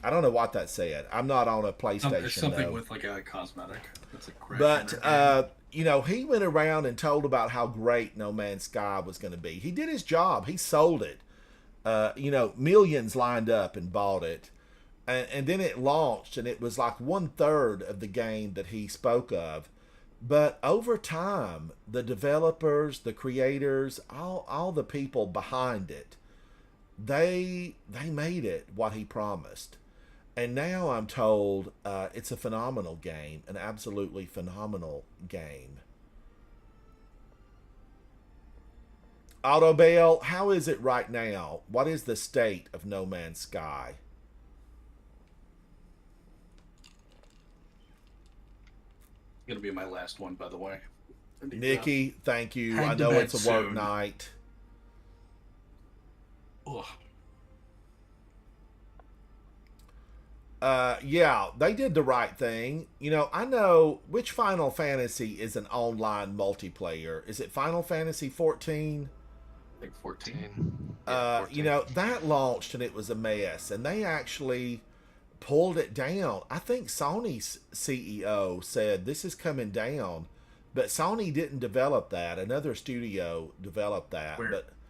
I don't know what that said. I'm not on a PlayStation. It's something though. with like a cosmetic. That's a crash. But he went around and told about how great No Man's Sky was going to be. He did his job. He sold it. Millions lined up and bought it. And then it launched, and it was like 1/3 of the game that he spoke of. But over time, the developers, the creators, all the people behind it, they made it what he promised. And now I'm told it's a phenomenal game, an absolutely phenomenal game. Autobell, how is it right now? What is the state of No Man's Sky? Gonna be my last one, by the way. Nikki, thank you. Head I to know bed it's a work soon. night. Ugh. Yeah, they did the right thing. I know which Final Fantasy is an online multiplayer. Is it Final Fantasy 14? I think 14. Yeah, 14. That launched and it was a mess, and they actually pulled it down. I think Sony's CEO said this is coming down, but Sony didn't develop that. Another studio developed that.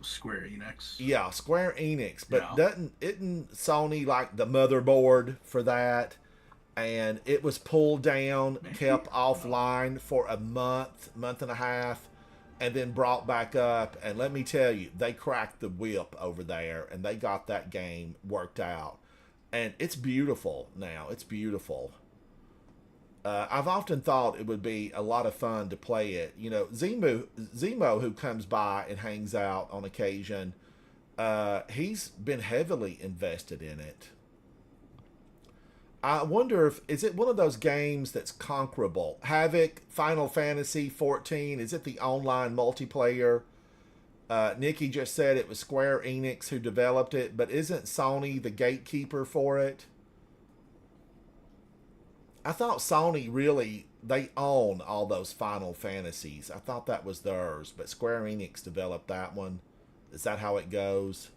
Square Enix. Yeah, Square Enix, but Yeah. isn't Sony like the motherboard for that? And it was pulled down, kept offline for a month and a half, and then brought back up. And let me tell you, they cracked the whip over there, and they got that game worked out. And it's beautiful now. It's beautiful. I've often thought it would be a lot of fun to play it. Zemo, who comes by and hangs out on occasion, he's been heavily invested in it. I wonder is it one of those games that's conquerable? Havoc, Final Fantasy 14, is it the online multiplayer? Nikki just said it was Square Enix who developed it, but isn't Sony the gatekeeper for it? I thought Sony really, they own all those Final Fantasies. I thought that was theirs, but Square Enix developed that one. Is that how it goes?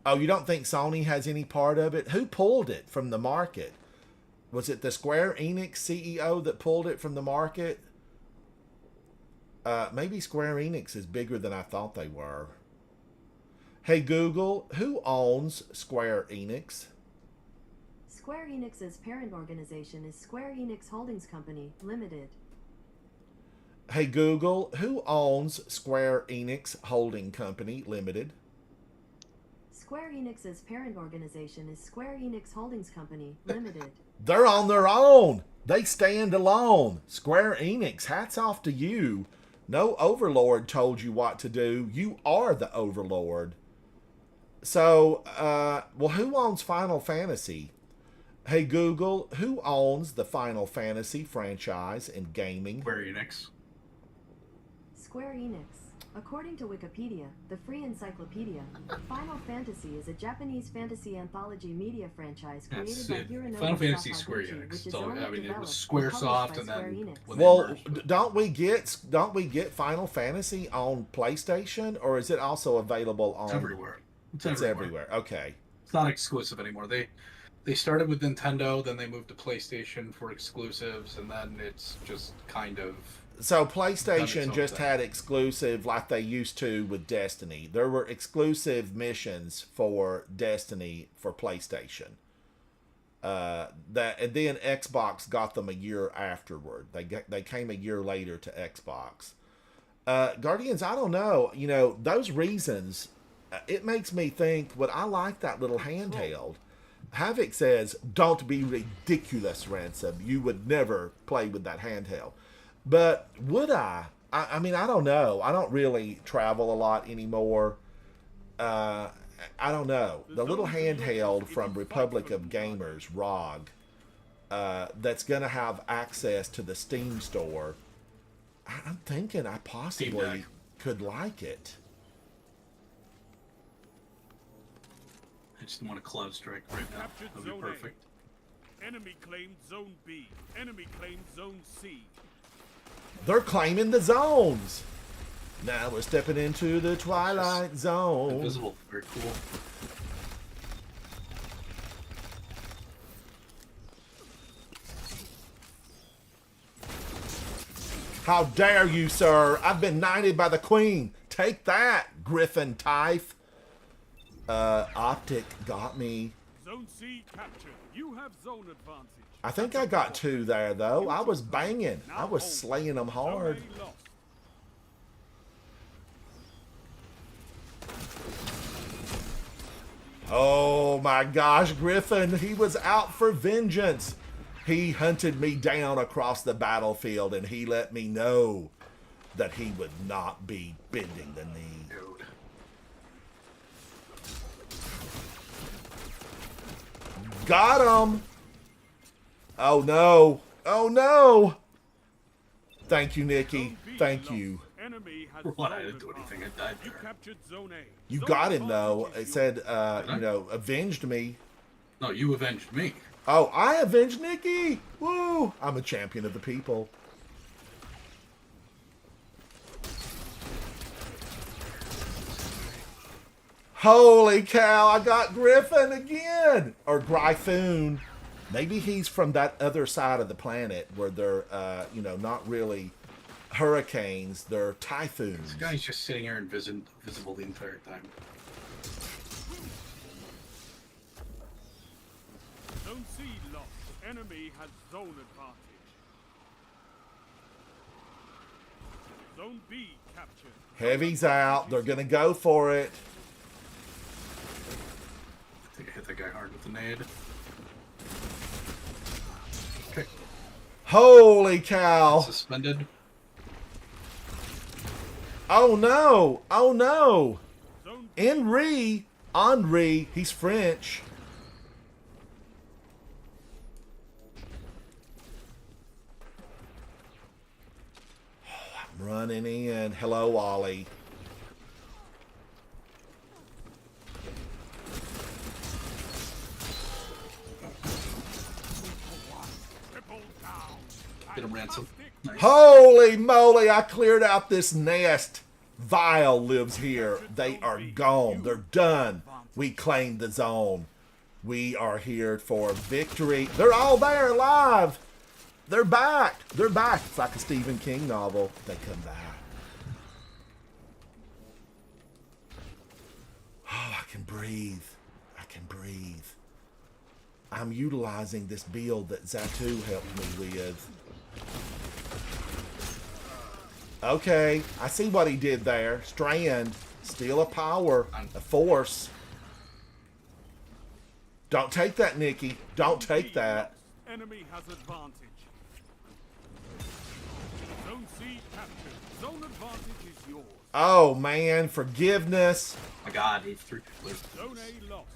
Oh, you don't think Sony has any part of it? Who pulled it from the market? Was it the Square Enix CEO that pulled it from the market? Maybe Square Enix is bigger than I thought they were. Hey Google, who owns Square Enix? Square Enix's parent organization is Square Enix Holdings Company, Limited. Hey Google, who owns Square Enix Holding Company Limited? Square Enix's parent organization is Square Enix Holdings Company Limited. They're on their own. They stand alone. Square Enix, hats off to you. No overlord told you what to do. You are the overlord. So, well, who owns Final Fantasy? Hey Google, who owns the Final Fantasy franchise in gaming? Square Enix. Square Enix. According to Wikipedia, the free encyclopedia, Final Fantasy is a Japanese fantasy anthology media franchise That's created by it. Hironobu Final Fantasy Sakaguchi, Square Enix. which is So, owned, I mean, it developed, was and published SquareSoft, by and Square then Enix. when they Well, merged. don't we get Final Fantasy on PlayStation, or is it also available on? It's everywhere. It's everywhere. Okay. It's not exclusive anymore. They started with Nintendo, then they moved to PlayStation for exclusives, and then it's just kind of. So Done PlayStation its just own had exclusive like they used to with Destiny. There were exclusive missions for Destiny for PlayStation. That and then Xbox got them a year afterward. They came a year later to Xbox. Guardians, I don't know. You know, those reasons, it makes me think, would I like that little handheld? Havoc says, don't be ridiculous, Ransom. You would never play with that handheld. But would I? I mean, I don't know. I don't really travel a lot anymore. I don't know. The little handheld from Republic of Gamers, ROG, that's going to have access to the Steam store, I'm thinking I possibly could like it. I just want a cloud strike right now. That'd be perfect. Enemy claimed Zone B. Enemy claimed Zone C. They're claiming the zones. Now we're stepping into the Twilight Zone. Invisible. Very cool. How dare you, sir? I've been knighted by the Queen. Take that, Griffin Typh. Optic got me. Zone C captured. You have zone advantage. I think I got two there, though. I was banging. I was slaying them hard. Zone A lost. Oh my gosh, Griffin, he was out for vengeance. He hunted me down across the battlefield and he let me know that he would not be bending the knee. Dude. Got him! Oh no! Oh no! Thank you, Nikki. Zone B Thank lost. you. Enemy has For what? zone I didn't do advantage. anything. I died You there. captured Zone A. You Zone got him though. advantage It is said, Did I? you know, avenged me. No, you avenged me. Oh, I avenged Nikki! Woo! I'm a champion of the people. Holy cow, I got Griffin again! Or Gryphoon. Maybe he's from that other side of the planet where they're, you know, not really hurricanes, they're typhoons. This guy's just sitting here invisible the entire time. Zone C lost. Enemy has zone advantage. Zone B captured. Heavy's out. They're going to go for it. I think I hit that guy hard with the nade. Okay. Holy cow. Suspended. Oh no. Oh no. Zone Henri, he's French. I'm running in. Hello, Ollie. triple down. Get him, Ransom. Nice. Holy moly, I cleared out this nest. Vile lives here. They are gone. They're done. We claimed the zone. We are here for victory. They're all there alive. They're back. They're back. It's like a Stephen King novel. They come back. Oh, I can breathe. I can breathe. I'm utilizing this build that Zatu helped me with. Okay, I see what he did there. Strand, steal a power, a force. Don't take that, Nikki. Don't take that. Enemy has advantage. Zone C captured. Zone advantage is yours. Oh man, forgiveness. My God, he threw. Zone A lost.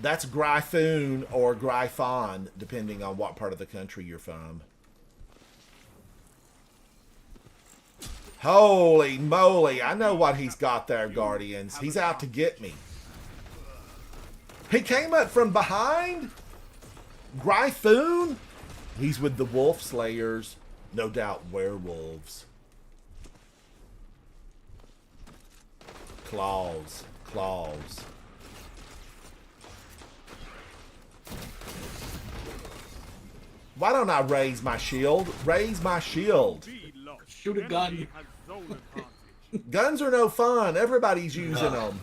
That's Gryphon or Gryphon, depending on what part of the country you're from. Holy moly, I know what he's got there, Guardians. He's out to get me. He came up from behind? Gryphon? He's with the Wolf Slayers. No doubt werewolves. Claws. Claws. Why don't I raise my shield? Raise my shield. B lost. Shoot a gun. Enemy has zone advantage. Guns are no fun. Everybody's using them.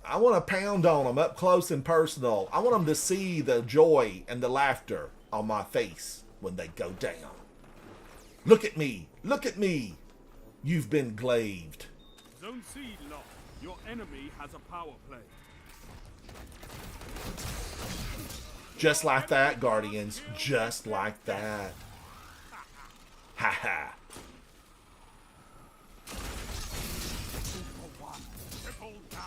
I want to pound on them up close and personal. I want them to see the joy and the laughter on my face when they go down. Look at me. Look at me. You've been glaved. Zone C lost. Your enemy has a power play. Just like that, Guardians. Just like that. Ha ha. Triple down.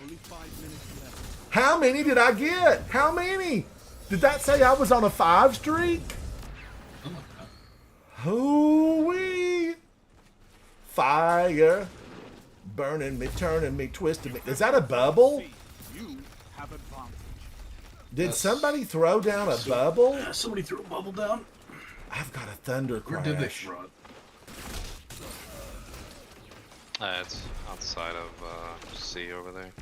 Only 5 minutes left. How many did I get? How many? Did that say I was on a 5 streak? Hoo-wee. Fire. Burning me, turning me, twisting me. Is that a bubble? You have advantage. Did somebody throw down a bubble? Yeah, somebody threw a bubble down. I've got a thunder Where crash. did they throw it? It's outside of C over there.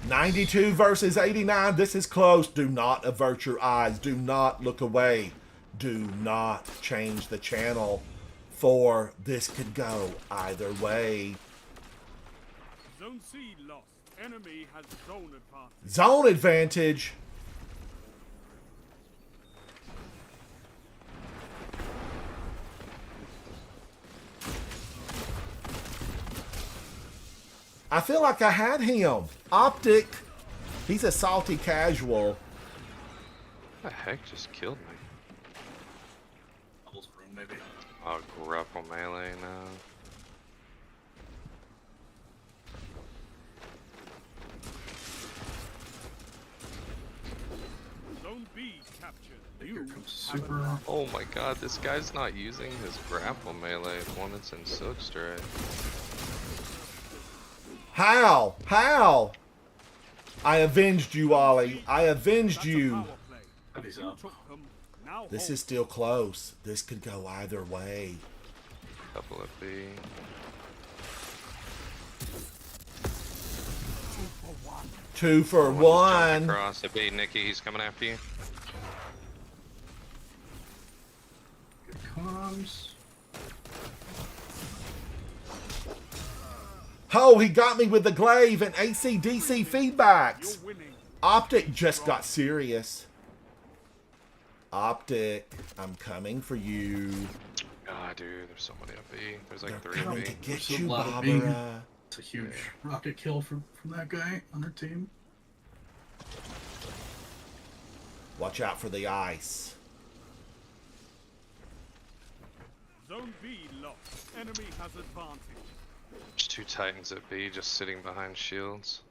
92 versus 89. This is close. Do not avert your eyes. Do not look away. Do not change the channel, for this could go either way. Zone C lost. Enemy has zone advantage. Zone advantage. I feel like I had him. Optic. He's a salty casual. What the heck just killed me? Bubbles room, maybe. I'll grapple melee now. Zone B captured. Here You comes super. Oh my god, this guy's not using his grapple melee when it's in Silkstrike. How? How? I avenged you, Ollie. I avenged That's a you. power play. Heavy's You up. took them. Now This hold. is still close. This could go either way. Couple of B. 2 for Jumped 1. across. B, Nikki, he's coming after you. Good comms. Oh, he got me with the glaive and AC/DC You're feedbacks. winning. Optic just got serious. Optic, I'm coming for you. Ah, dude, there's so many at B. There's like They're 3 coming of to B. get There's a you, lot of B. Barbara. It's a huge rocket kill from that guy on their team. Watch out for the ice. Zone B lost. Enemy has advantage. There's 2 Titans at B just sitting behind shields.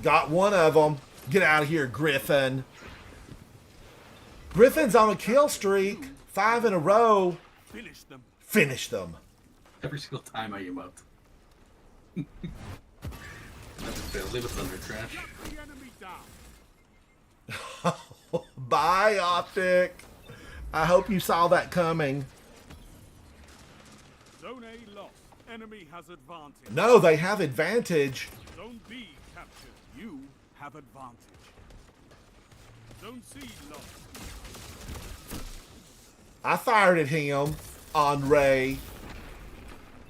Got one of them. Get out of here, Griffin. Griffin's on a kill streak. 5 in a row. Finish them. Finish them. Every single time I emote. Leave a thunder crash. The enemy down. Bye, Optic. I hope you saw that coming. Zone A lost. Enemy has advantage. No, they have advantage. Zone B captured. You have advantage. Zone C lost. I fired at him on Ray.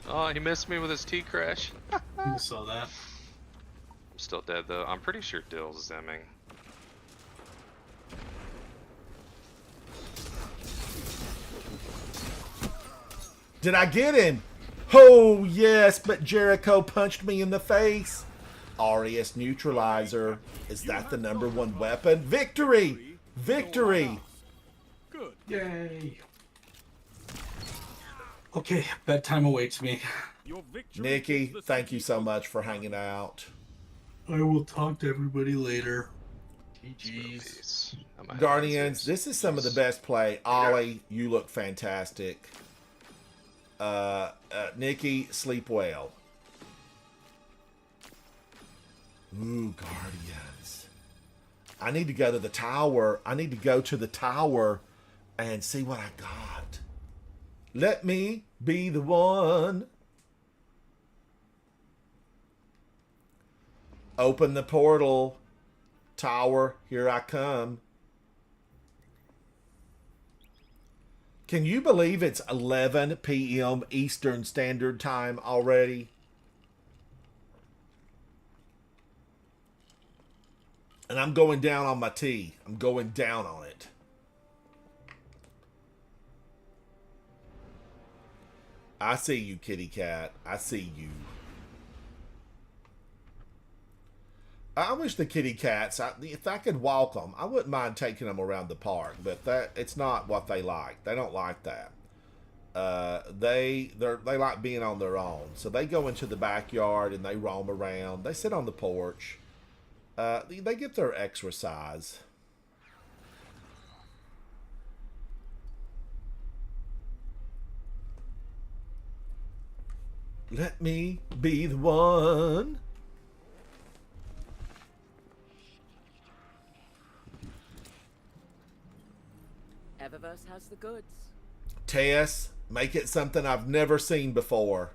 Oh, he missed me with his T-crash. You saw that. I'm still dead, though. I'm pretty sure Dill's zimming. Did I get him? Oh, yes, but Jericho punched me in the face. RES Neutralizer. Is that the #1 weapon? Victory! Victory! Good. Yay. Okay, bedtime awaits me. Your victory Nikki, is the thank you so city much for hanging out. I will talk to everybody later. GG's. Peace. I'm ahead of Guardians, these this is some of the Jeez. best play. Ollie, you look fantastic. Nikki, sleep well. Ooh, Guardians. I need to go to the tower. I need to go to the tower and see what I got. Let me be the one. Open the portal. Tower, here I come. Can you believe it's 11 p.m. Eastern Standard Time already? And I'm going down on my tea. I'm going down on it. I see you, kitty cat. I see you. I wish the kitty cats, if I could walk them, I wouldn't mind taking them around the park, but it's not what they like. They don't like that. They like being on their own. So they go into the backyard and they roam around. They sit on the porch. They get their exercise. Let me be the one. Eververse has the goods. Tess, make it something I've never seen before.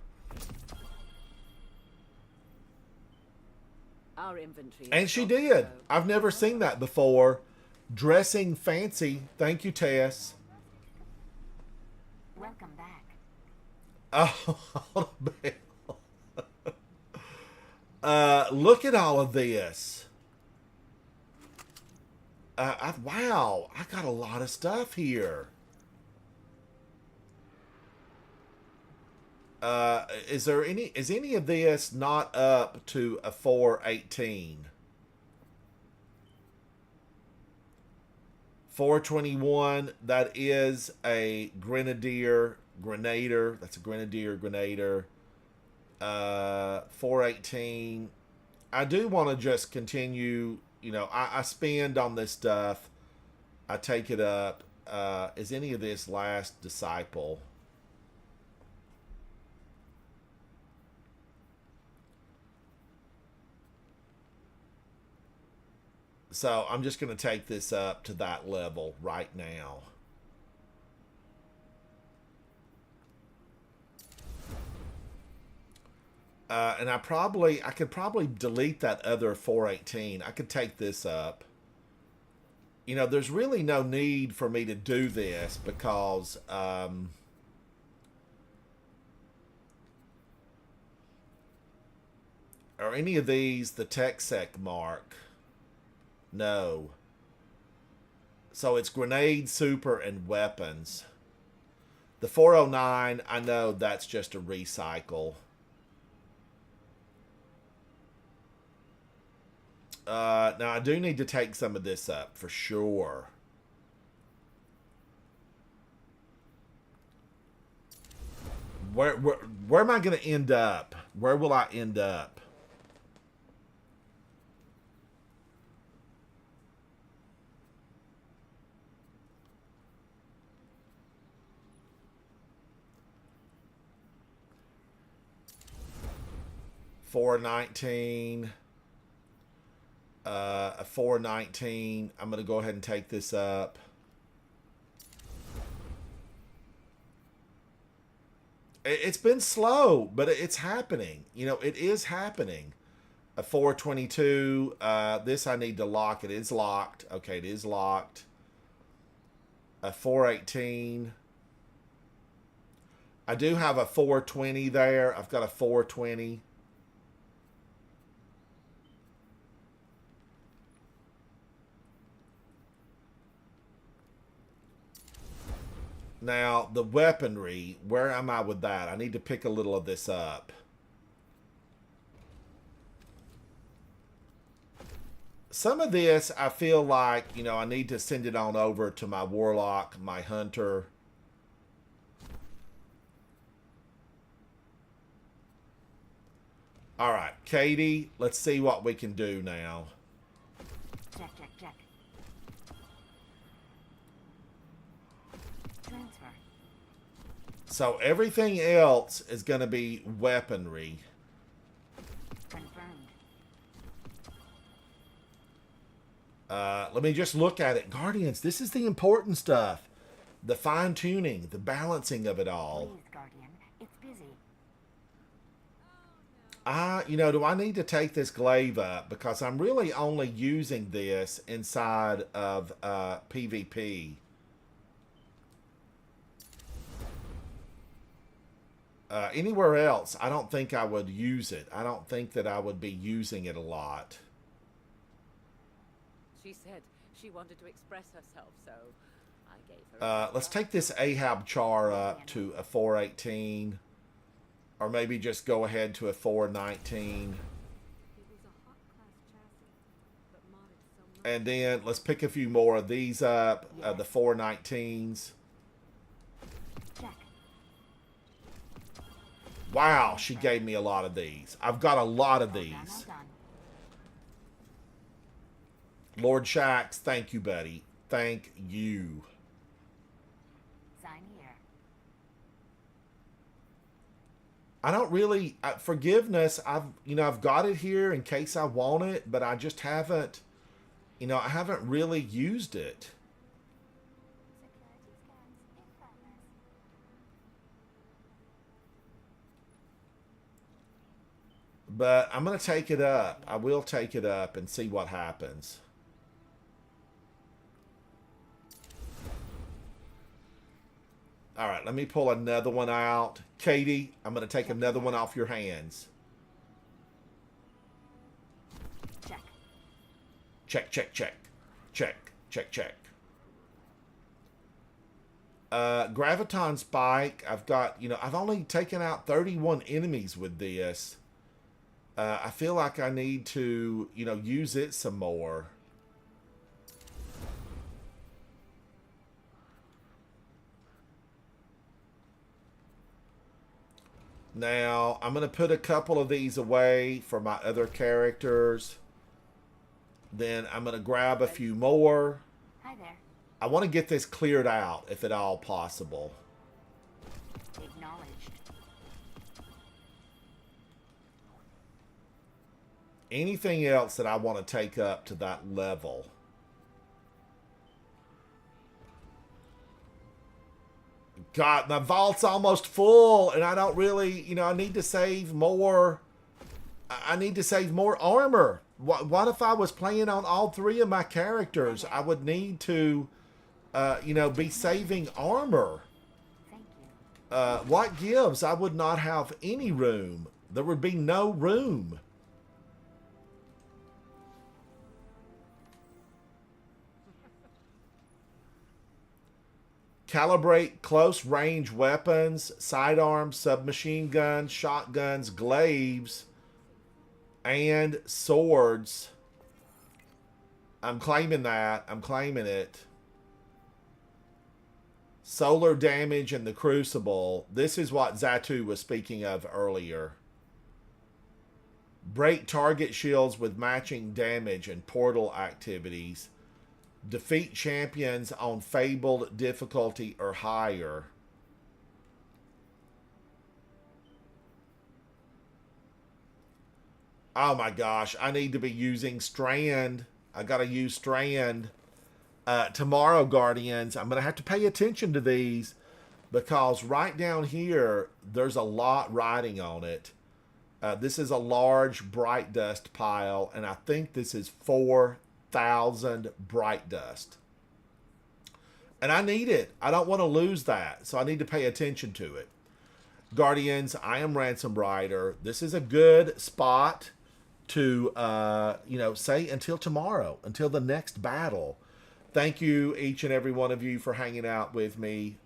Our inventory. And she did. I've never seen that before. Dressing fancy. Thank you, Tess. Welcome back. Oh, look at all of this. Wow, I got a lot of stuff here. Is any of this not up to a 418? 421, that is a Grenader. That's a Grenader. 418. I do want to just continue. You know, I spend on this stuff. I take it up. Is any of this Last Disciple? So I'm just going to take this up to that level right now. And I could probably delete that other 418. I could take this up. You know, there's really no need for me to do this because are any of these the TechSec mark? No. So it's grenade, super, and weapons. The 409, I know that's just a recycle. Now I do need to take some of this up for sure. Where am I going to end up? Where will I end up? $419. A 419. I'm going to go ahead and take this up. It's been slow, but it's happening. You know, it is happening. A 422. This I need to lock. It is locked. Okay, it is locked. A 418. I do have a 420 there. I've got a 420. Now, the weaponry, where am I with that? I need to pick a little of this up. Some of this, I feel like, you know, I need to send it on over to my warlock, my hunter. All right, Katie, let's see what we can do now. Check. Transfer. So everything else is going to be weaponry. Confirmed. Let me just look at it. Guardians, this is the important stuff. The fine-tuning, the balancing of it all. Please, Guardian. It's busy. You know, do I need to take this glaive up? Because I'm really only using this inside of PvP. Anywhere else, I don't think I would use it. I don't think that I would be using it a lot. She said she wanted to express herself, so I gave her. Let's take this Ahab char up to a 418. Or maybe just go ahead to a 419. And then let's pick a few more of these up, the 419s. Check. Wow, she gave me a lot of these. I've got a lot of All these. done. Lord Shax, thank you, buddy. Thank you. Sign here. I don't really forgiveness. I've got it here in case I want it, but I just haven't. I haven't really used it. Security scans in progress. But I'm gonna take it up. I will take it up and see what happens. All right, let me pull another one out. Katie, I'm going to take another one off your hands. Check. Check, check, check. Check, check, check. Graviton Spike, I've got, I've only taken out 31 enemies with this. I feel like I need to, use it some more. Now, I'm going to put a couple of these away for my other characters. Then I'm going to grab a few more. Hi there. I want to get this cleared out, if at all possible. Acknowledged. Anything else that I want to take up to that level? God, my vault's almost full, and I don't really, I need to save more. I need to save more armor. What if I was playing on all three of my characters? I would need to, be saving armor. Thank you. What gives? I would not have any room. There would be no room. Calibrate close range weapons, sidearms, submachine guns, shotguns, glaives, and swords. I'm claiming that. I'm claiming it. Solar damage in the Crucible. This is what Zatu was speaking of earlier. Break target shields with matching damage and portal activities. Defeat champions on fabled difficulty or higher. Oh my gosh, I need to be using Strand. I gotta use Strand. Tomorrow, Guardians, I'm gonna have to pay attention to these because right down here, there's a lot riding on it. This is a large bright dust pile, and I think this is 4,000 bright dust. And I need it. I don't want to lose that, so I need to pay attention to it. Guardians, I am Ransom Rider. This is a good spot to, say until tomorrow, until the next battle. Thank you, each and every one of you, for hanging out with me.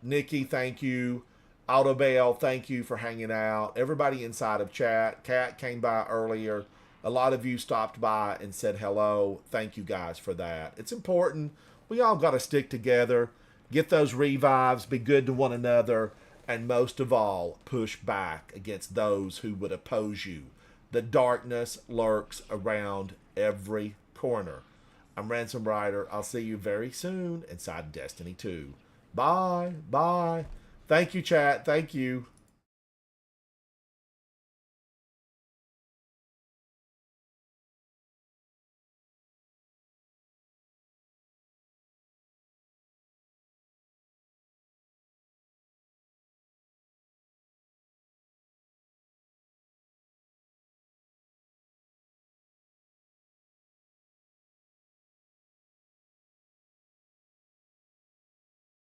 Nikki, thank you. Autobell, thank you for hanging out. Everybody inside of chat. Kat came by earlier. A lot of you stopped by and said hello. Thank you guys for that. It's important. We all got to stick together, get those revives, be good to one another, and most of all, push back against those who would oppose you. The darkness lurks around every corner. I'm Ransom Rider. I'll see you very soon inside Destiny 2. Bye. Bye. Thank you, chat. Thank you.